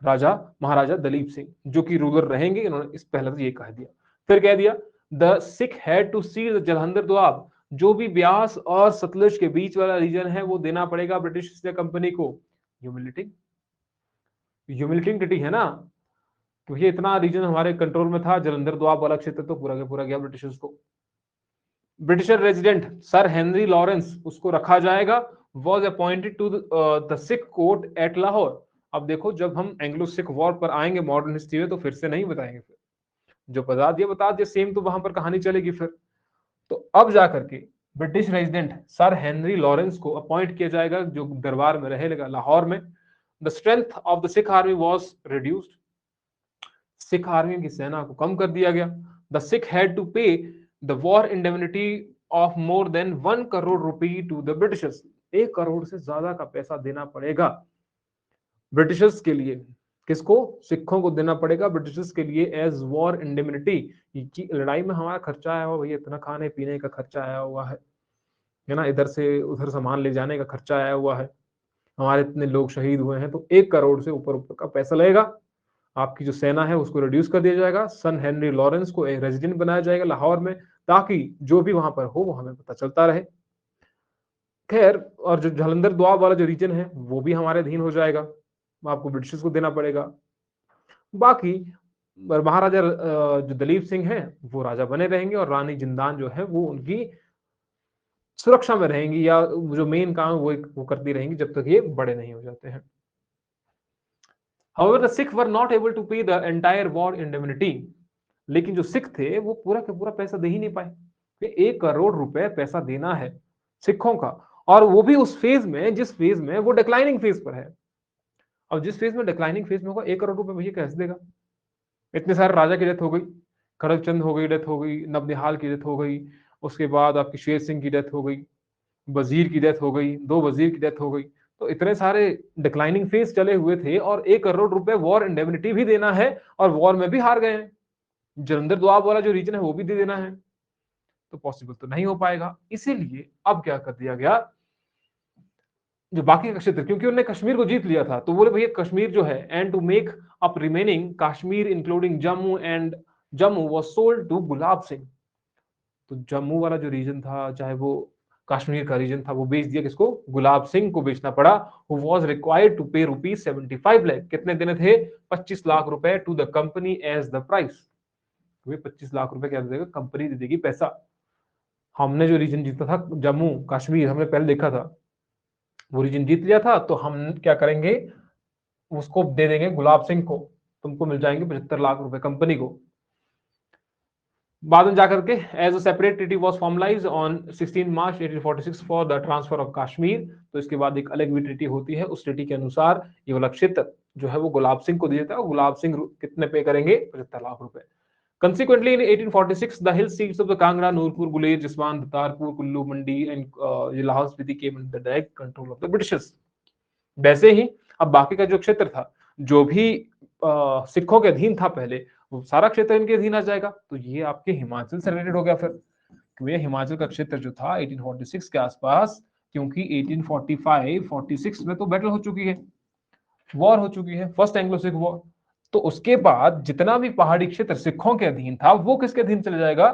राजा महाराजा दलीप सिंह जो कि रूलर रहेंगे, इन्होंने इस पहले तो ये कह दिया। फिर कह दिया the Sikh had to see the Jalandhar Doab, जो भी ब्यास और सतलुज के बीच वाला रीजन है वो देना पड़ेगा ब्रिटिश ईस्ट इंडिया कंपनी को। ह्यूमिलिटिंग, ह्यूमिलिटिंग ट्रीटी है ना, क्योंकि इतना रीजन हमारे कंट्रोल में था, जलंधर दोआब वाला क्षेत्र तो पूरा का पूरा गया ब्रिटिशर्स को। Britisher resident sir Henry Lawrence उसको रखा जाएगा, was appointed to the Sikh court at Lahore. अब देखो, जब हम एंग्लो सिख वॉर पर आएंगे मॉडर्न हिस्ट्री में तो फिर से नहीं बताएंगे, फिर जो बता दिया सेम, तो वहां पर कहानी चलेगी फिर। तो अब जाकर के British resident sir Henry Lawrence को अपॉइंट किया जाएगा, जो दरबार में रहेगा लाहौर में। The strength of the Sikh army was reduced, Sikh army की सेना को कम कर दिया गया। The Sikh had to pay the war indemnity of more than 1 crore rupee to the Britishers. 1 crore से ज्यादा का पैसा देना पड़ेगा ब्रिटिशर्स के लिए। किसको, सिखों को देना पड़ेगा ब्रिटिशर्स के लिए एज वॉर इंडेमनिटी, कि लड़ाई में हमारा खर्चा आया हुआ भैया, इतना खाने पीने का खर्चा आया हुआ है ना, इधर से उधर सामान ले जाने का खर्चा आया हुआ है, हमारे इतने लोग शहीद हुए हैं, तो 1 करोड़ से ऊपर ऊपर का पैसा लगेगा। आपकी जो सेना है उसको रिड्यूस कर दिया जाएगा, सन हेनरी लॉरेंस को एक रेजिडेंट बनाया जाएगा लाहौर में, ताकि जो भी वहां पर हो वो हमें पता चलता रहे। खैर, और जो जालंधर दोआब वाला जो रीजन है वो भी हमारे अधीन हो जाएगा, आपको ब्रिटिश को देना पड़ेगा। बाकी महाराजा जो दलीप सिंह है वो राजा बने रहेंगे, और रानी जिंदान जो है वो उनकी सुरक्षा में रहेंगी, या जो मेन काम वो करती रहेंगी जब तक ये बड़े नहीं हो जाते हैं। However, the Sikhs were not able to pay the entire war indemnity. लेकिन जो सिख थे वो पूरा का पूरा पैसा दे ही नहीं पाए। 1 करोड़ रुपए पैसा देना है सिखों का, और वो भी उस फेज में जिस फेज में वो डिक्लाइनिंग फेज पर है। अब जिस फेज में डिक्लाइनिंग फेज में होगा, 1 करोड़ रुपए भैया कैसे देगा। इतने सारे राजा की डेथ हो गई, करमचंद हो गई डेथ हो गई, नवनिहाल की डेथ हो गई, उसके बाद आपकी शेर सिंह की डेथ हो गई, वजीर की डेथ हो गई, 2 वजीर की डेथ हो गई। तो इतने सारे डिक्लाइनिंग फेज चले हुए थे, और 1 करोड़ रुपए वॉर इंडेमनिटी भी देना है, और वॉर में भी हार गए हैं, जलंधर दोआब वाला जो रीजन है वो भी दे देना है, तो पॉसिबल तो नहीं हो पाएगा। इसीलिए अब क्या कर दिया गया, जो बाकी का क्षेत्र, क्योंकि उन्होंने कश्मीर को जीत लिया था, तो बोले भैया कश्मीर जो है, and to make up remaining Kashmir including Jammu and Jammu was sold to Gulab Singh. तो जम्मू वाला जो रीजन था, चाहे वो कश्मीर का रीजन था, वो बेच दिया किसको? गुलाब सिंह को बेचना पड़ा, who was required to pay rupees 75 lakh. कितने देने थे? 25 लाख रुपए to the company as the price. वे 25 लाख रुपए क्या देगा? कंपनी दे देगी पैसा। हमने जो रीजन जीता था जम्मू कश्मीर, हमने पहले देखा था, वो रीजन जीत लिया था, तो हम क्या करेंगे? उसको दे देंगे गुलाब सिंह को, तुमको मिल जाएंगे 75 लाख रुपए कंपनी को। बाद में जाकर के as a separate treaty was formalised on 16 March 1846 for the transfer of Kashmir. तो इसके बाद एक अलग भी ट्रीटी होती है, उस ट्रीटी के अनुसार ये वाला क्षेत्र जो है वो गुलाब सिंह को दिया जाता है। गुलाब सिंह कितने पे करेंगे? 75 लाख रुपए। Consequently, in 1846, the hill seats of the Kangra, Nurpur, Guler, Jiswan, Datarpur, Kullu, Mandi, and Lahaul Spiti came under the direct control of the Britishers. वैसे ही अब बाकी का जो क्षेत्र था, जो भी सिखों के अधीन था पहले, वो सारा क्षेत्र इनके अधीन आ जाएगा। तो ये आपके हिमाचल से रिलेटेड हो गया फिर, क्योंकि हिमाचल का क्षेत्र जो था 1846 के आसपास, क्योंकि 1845-46 में तो बैटल हो चुकी है, वॉर हो चुकी है, फर्स्ट एंग्लो सिख वॉर। तो उसके बाद जितना भी पहाड़ी क्षेत्र सिखों के अधीन था, वो किसके अधीन चले जाएगा?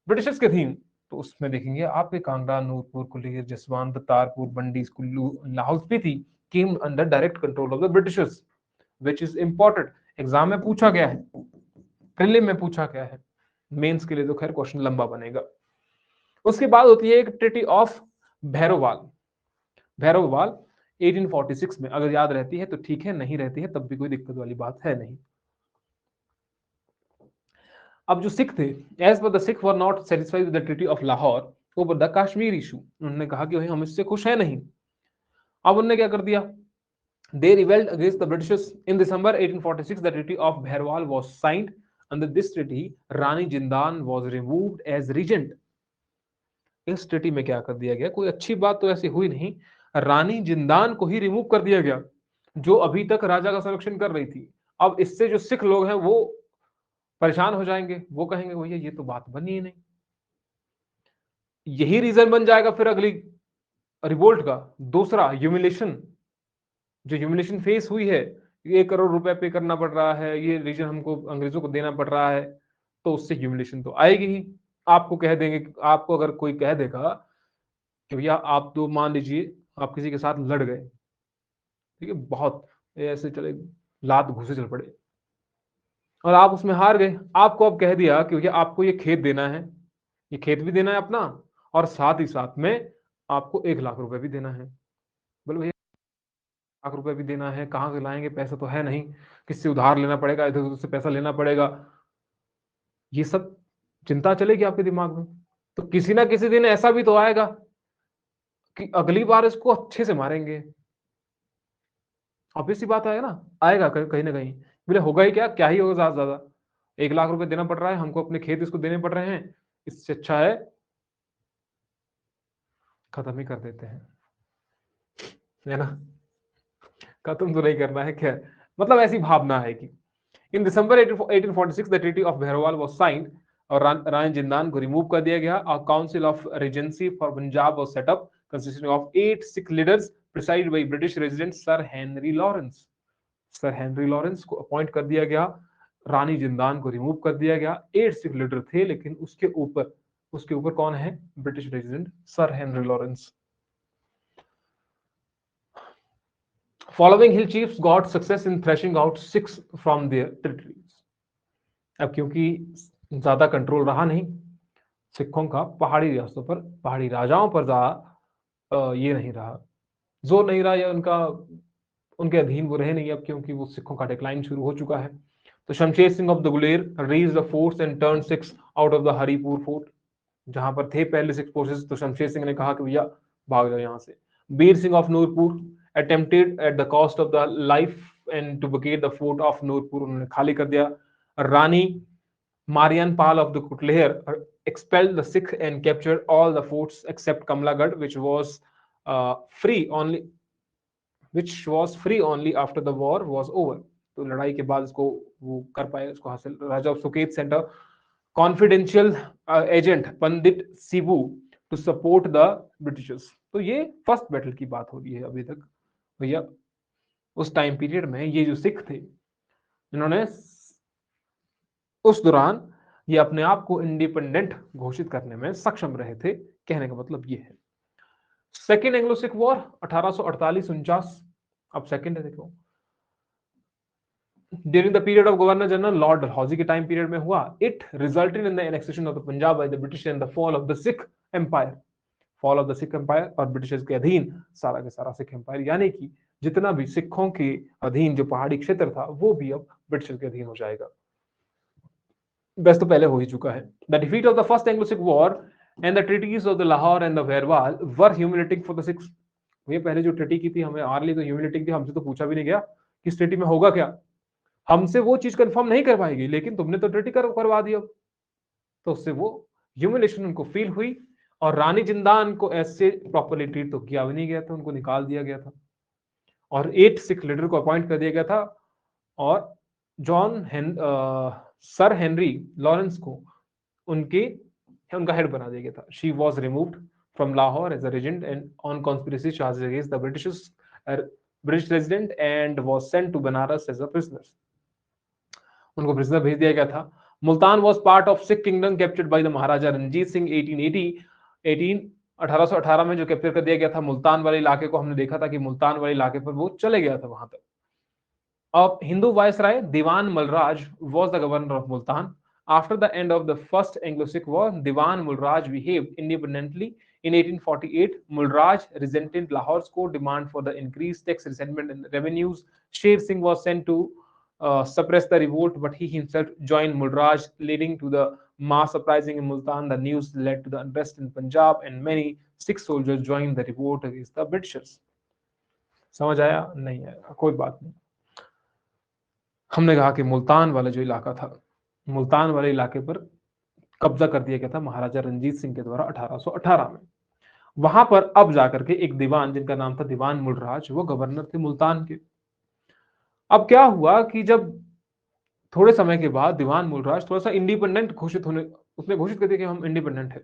ब्रिटिशर्स के अधीन। तो उसमें देखेंगे आपके Kangra, Nurpur, Guler, Jaswant, Tarpur, Bandi, Kullu, Lahaul Spiti came under direct control of the britishers, which is important. Exam में पूछा गया है, प्रीलिम में पूछा गया है, मेंस के लिए तो खैर क्वेश्चन लंबा बनेगा। उसके बाद होती है एक ट्रीटी ऑफ भैरोवाल। भैरोवाल 1846 में, अगर याद रहती है तो ठीक है, नहीं रहती है तब भी कोई दिक्कत वाली बात है नहीं। अब जो सिख थे, as per the Sikh were not satisfied with the treaty of Lahore over the Kashmir issue, उन्होंने कहा कि भाई हम इससे खुश है नहीं। अब उन्होंने क्या कर दिया? They rebelled against the Britishers. In December 1846, the Treaty of Bhairwal was signed. Under this treaty, Rani Jindan was removed as regent. इस ट्रीटी में क्या कर दिया गया? कोई अच्छी बात तो ऐसी हुई नहीं, रानी जिंदान को ही रिमूव कर दिया गया, जो अभी तक राजा का संरक्षण कर रही थी। अब इससे जो सिख लोग हैं वो परेशान हो जाएंगे, वो कहेंगे भैया ये तो बात बनी ही नहीं। यही रीजन बन जाएगा फिर अगली रिवोल्ट का, दूसरा ह्यूमिलेशन। जो ह्यूमिलेशन फेस हुई है, 1 करोड़ रुपए पे करना पड़ रहा है, ये रीजन हमको अंग्रेजों को देना पड़ रहा है, तो उससे ह्यूमिलेशन तो आएगी ही। आपको कह देंगे, आपको अगर कोई कह देगा कि भैया आप तो मान लीजिए आप किसी के साथ लड़ गए, ठीक है, बहुत ऐसे चले, लात घूसे चल पड़े और आप उसमें हार गए। आपको अब कह दिया कि भैया आपको ये खेत देना है, ये खेत भी देना है अपना, और साथ ही साथ में आपको 1 लाख रुपए भी देना है। बोले भैया 1 लाख रुपए भी देना है, कहाँ से लाएंगे? पैसा तो है नहीं, किससे उधार लेना पड़ेगा, इधर उधर से पैसा लेना पड़ेगा। ये सब चिंता चलेगी आपके दिमाग में। तो किसी ना किसी दिन ऐसा भी तो आएगा कि अगली बार इसको अच्छे से मारेंगे। ऑब्वियस सी बात है ना, आएगा कहीं ना कहीं। बोले होगा ही क्या, क्या ही होगा ज्यादा से ज्यादा, 1 लाख रुपए देना पड़ रहा है हमको, अपने खेत इसको देने पड़ रहे हैं, इससे अच्छा है खत्म ही कर देते हैं, है ना। खत्म तो नहीं करना है, खैर मतलब ऐसी भावना है कि in December 1846 the treaty of Bhairowal was signed, और रानी जिंदान को रिमूव कर दिया गया। A council of regency for Punjab was set up consisting of 8 Sikh leaders preside by British resident sir Henry Lawrence. Sir Henry Lawrence को अपॉइंट कर दिया गया, रानी जिंदान को रिमूव कर दिया गया। 8 सिख लीडर थे, लेकिन उसके ऊपर कौन है? British resident sir Henry Lawrence. Following hill chiefs got success in thrashing out Sikhs from their territories. अब क्योंकि ज्यादा कंट्रोल रहा नहीं सिखों का पहाड़ी रियासतों पर, पहाड़ी राजाओं पर ज्यादा ये नहीं रहा, जोर नहीं रहा, या उनका उनके अधीन वो रहे नहीं अब, क्योंकि वो सिखों का डिक्लाइन शुरू हो चुका है। तो Shamsher Singh of the Guler raised the force and turn six out of the Haripur fort. जहां पर थे पहले सिक्स फोर्सेस, तो शमशेर सिंह ने कहा कि भैया भाग जाओ यहाँ से। Bir Singh of Nurpur attempted at the cost of the life and to vacate the fort of Nurpur, उन्होंने खाली कर दिया। रानी Marian Pal of the Kutleher expelled the Sikh and captured all the forts except Kamlagarh, free only, which was free only after the war was over. तो लड़ाई के बाद इसको वो कर पाए, उसको हासिल। Raja Suket sent a confidential agent Pandit Sibu to support the britishers. तो ये फर्स्ट बैटल की बात हो रही है अभी तक भैया। उस टाइम पीरियड में ये जो सिख थे, इन्होंने उस दौरान ये अपने आप को इंडिपेंडेंट घोषित करने में सक्षम रहे थे, कहने का मतलब ये है। सेकेंड एंग्लो सिख वॉर 1848-49, अब सेकेंड है देखो। During the period of governor general lord Dalhousie के टाइम पीरियड में हुआ। It resulted in the annexation of the Punjab by the British and the fall of the Sikh empire. Fall of the Sikh empire और Britishers के अधीन सारा का सारा सिख एम्पायर, यानी कि जितना भी सिखों के अधीन जो पहाड़ी क्षेत्र था वो भी अब ब्रिटिशर्स के अधीन हो जाएगा। वैसे तो पहले हो ही चुका है। The defeat of the first Anglo Sikh war and the treaties of the Lahore and the Bhairowal were humiliating for the Sikhs. ये पहले जो ट्रीटी की थी हमें हमारे लिए तो ह्यूमिलेटिंग थी, हमसे तो पूछा भी नहीं गया कि इस ट्रीटी में होगा क्या, हमसे वो चीज कंफर्म नहीं करवाएगी, लेकिन तुमने तो ट्रीटी करवा दिया। तो उससे वो ह्यूमिलेशन उनको फील हुई और रानी जिंदान को ऐसे प्रॉपरली ट्रीट तो किया भी नहीं गया था, उनको निकाल दिया गया था और 8 सिख लीडर को अपॉइंट कर दिया गया था और सर हेनरी लॉरेंस को उनका हेड बना दिया गया था। She was removed from Lahore as a resident and on conspiracy charges against the British resident and was sent to Banaras as a prisoner. उनको प्रिजनर भेज दिया गया था। Multan was part of Sikh kingdom captured by the Maharaja Ranjit Singh 1818 में जो कैप्चर कर दिया गया था मुल्तान वाले इलाके को। हमने देखा था कि मुल्तान वाले इलाके पर वो चले गया था वहां तक। अब Hindu viceroy Diwan Mulraj was the governor of Multan. After the end of the First Anglo-Sikh War, Diwan Mulraj behaved independently. In 1848, Mulraj resented Lahore's court demand for the increased tax resentment and revenues. Sher Singh was sent to suppress the revolt, but he himself joined Mulraj, leading to the mass uprising in Multan. The news led to the unrest in Punjab, and many Sikh soldiers joined the revolt against the Britishers. समझ आया? नहीं आया, कोई बात नहीं। हमने कहा कि मुल्तान वाला जो इलाका था, मुल्तान वाले इलाके पर कब्जा कर दिया गया था महाराजा रंजीत सिंह के द्वारा 1818 में। वहां पर अब जाकर के एक दीवान जिनका नाम था दीवान मुलराज, वो गवर्नर थे मुल्तान के। अब क्या हुआ कि जब थोड़े समय के बाद दीवान मुलराज थोड़ा सा इंडिपेंडेंट उसने घोषित कर दिया कि हम इंडिपेंडेंट है।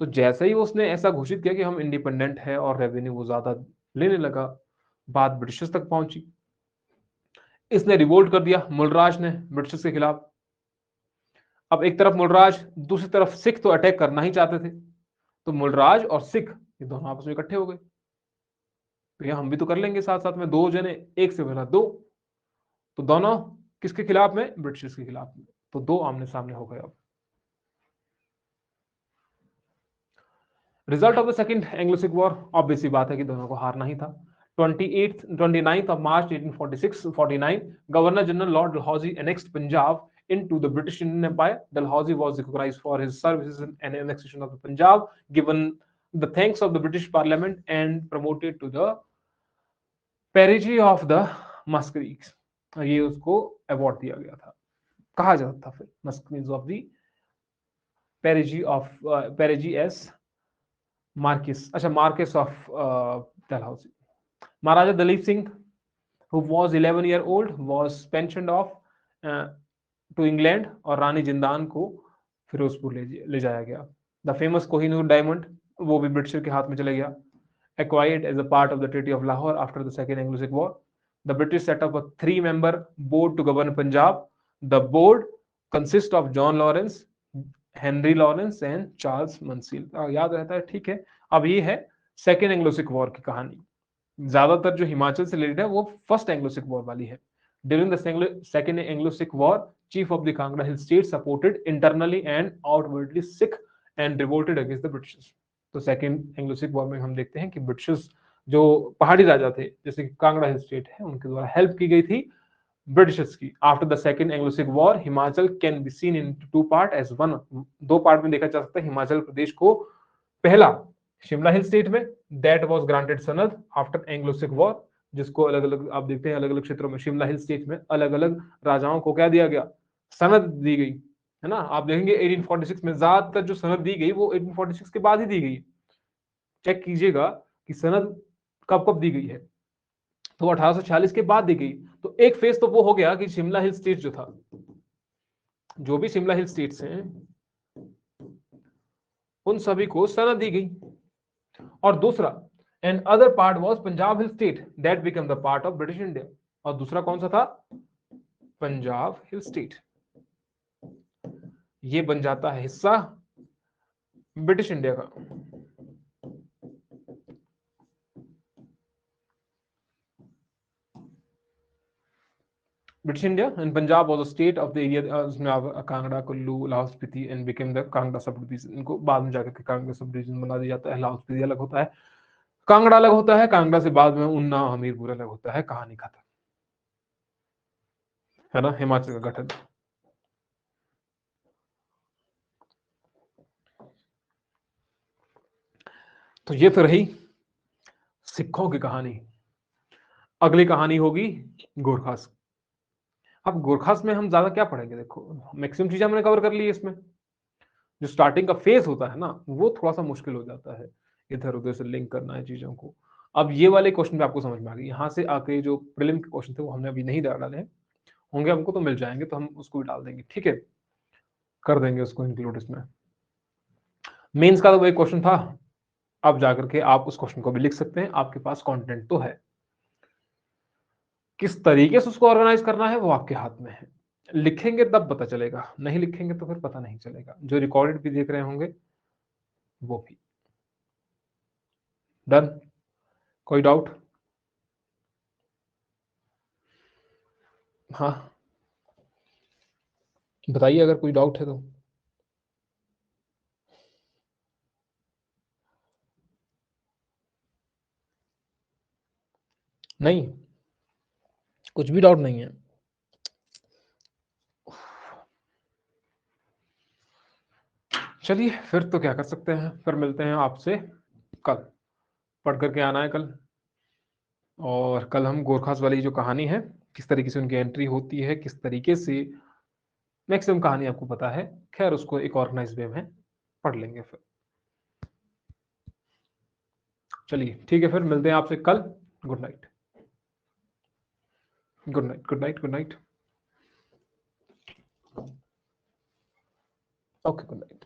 तो जैसे ही उसने ऐसा घोषित किया कि हम इंडिपेंडेंट है और रेवेन्यू वो ज्यादा लेने लगा, बात ब्रिटिशर्स तक पहुंची। इसने रिवोल्ट कर दिया मुलराज ने ब्रिटिशर्स के खिलाफ। अब एक तरफ मुलराज, दूसरी तरफ सिख तो अटैक करना ही चाहते थे, तो मुलराज और सिख ये दोनों आपस में इकट्ठे हो गए। तो हम भी तो कर लेंगे साथ साथ में, दो जने एक से बना दो, तो दोनों किसके खिलाफ में? ब्रिटिश के खिलाफ में। तो दो आमने सामने हो गए। अब result of the second Anglo Sikh war, obvious सी बात है कि दोनों को हारना ही था। 29th of March 1846-49, Governor General Lord Dalhousie annexed Punjab into the British Indian Empire. Dalhousie was recognized for his services in an annexation of the Punjab, given the thanks of the British Parliament, and promoted to the Peerage of the Muskeries. ये उसको award दिया गया था, कहा जाता था फिर मस्करीज ऑफ द पेरिजी एस मार्किस, अच्छा marquis of Dalhousie. Maharaja Dalip Singh, who was 11 year old, was pensioned off to England और रानी जिंदान को फिरोजपुर ले जाया गया। द फेमस कोहिनूर डायमंड वो भी ब्रिटिशर के हाथ में चले गया। Acquired as a part of the Treaty of Lahore after the Second Anglo-Sikh War, the British set up a 3-member board to govern Punjab. The board consists of John Lawrence, Henry Lawrence and Charles Munsell. याद रहता है, ठीक है। अब ये है second Anglo Sikh war की कहानी। ज्यादातर जो हिमाचल से रिलेटेड है वो फर्स्ट एंग्लो सिख वॉर वाली है। During the second Anglo Sikh war, chief of the Kangra hill state supported internally and outwardly Sikh and revolted against the britishers. तो सेकेंड एंग्लो सिख वॉर में हम देखते हैं कि ब्रिटिशर्स जो पहाड़ी राजा थे जैसे कि कांगड़ा हिल स्टेट है, उनके द्वारा हेल्प की गई थी ब्रिटिशर्स की। After the second Anglo Sikh war, Himachal can be seen in two part as one, दो पार्ट में देखा जा सकता है हिमाचल प्रदेश को। पहला शिमला हिल स्टेट में, दैट वाज ग्रांटेड सनद आफ्टर एंग्लो सिख वॉर, जिसको अलग अलग आप देखते हैं अलग अलग क्षेत्रों में शिमला हिल स्टेट में अलग अलग राजाओं को क्या दिया गया? सनद दी गई, है ना। आप देखेंगे 1846 में ज्यादातर जो सनद दी गई वो 1846 के बाद ही दी गई। चेक कीजिएगा कि सनद कब कब दी गई है, तो 1846 के बाद दी गई। तो एक फेज तो वो हो गया कि शिमला हिल स्टेट जो था, जो भी शिमला हिल स्टेट्स हैं उन सभी को सनद दी गई। और दूसरा and other part was Punjab hill state that become the part of British India. और दूसरा कौन सा था? Punjab hill state. ये बन जाता है हिस्सा ब्रिटिश इंडिया का। British India and Punjab was a state of the area, उसमें Kangra, Kullu, Lahaul Spiti and became the Kangra sub division. इनको बाद में जाकर के कांगड़ा सब डिवीजन बना दिया जाता है। लाहौल स्पीति अलग होता है, कांगड़ा अलग होता है, कांगड़ा से बाद में उन्ना हमीरपुर अलग होता है। कहानी खत्म, है ना। हिमाचल का गठन। तो ये तो रही सिखों की कहानी। अगली कहानी होगी गोरखास। अब गोरखास में हम ज्यादा क्या पढ़ेंगे, देखो मैक्सिमम चीजें हमने कवर कर ली है इसमें। जो स्टार्टिंग का फेज होता है ना, वो थोड़ा सा मुश्किल हो जाता है, इधर उधर से लिंक करना है चीजों को। अब ये वाले क्वेश्चन पे आपको समझ में आ गई। यहाँ से आके जो प्रीलिम के क्वेश्चन थे वो हमने अभी नहीं डाले हैं, होंगे हमको तो मिल जाएंगे, तो हम उसको भी डाल देंगे, ठीक है, कर देंगे उसको इंक्लूड इसमें। मेंस का तो वही क्वेश्चन था, अब जाकर के आप उस क्वेश्चन को भी लिख सकते हैं, आपके पास कंटेंट तो है। किस तरीके से उसको ऑर्गेनाइज करना है वो आपके हाथ में है। लिखेंगे तब पता चलेगा, नहीं लिखेंगे तो फिर पता नहीं चलेगा। जो रिकॉर्डेड भी देख रहे होंगे वो भी। डन। कोई डाउट? हाँ बताइए अगर कोई डाउट है तो। नहीं, कुछ भी डाउट नहीं है। चलिए फिर तो क्या कर सकते हैं, फिर मिलते हैं आपसे कल। पढ़ करके आना है कल। और कल हम गोरखास वाली जो कहानी है, किस तरीके से उनकी एंट्री होती है, किस तरीके से, मैक्सिमम कहानी आपको पता है, खैर उसको एक ऑर्गेनाइज वे में पढ़ लेंगे फिर। चलिए ठीक है, फिर मिलते हैं आपसे कल। Good night. Good night, good night, good night. Okay, good night.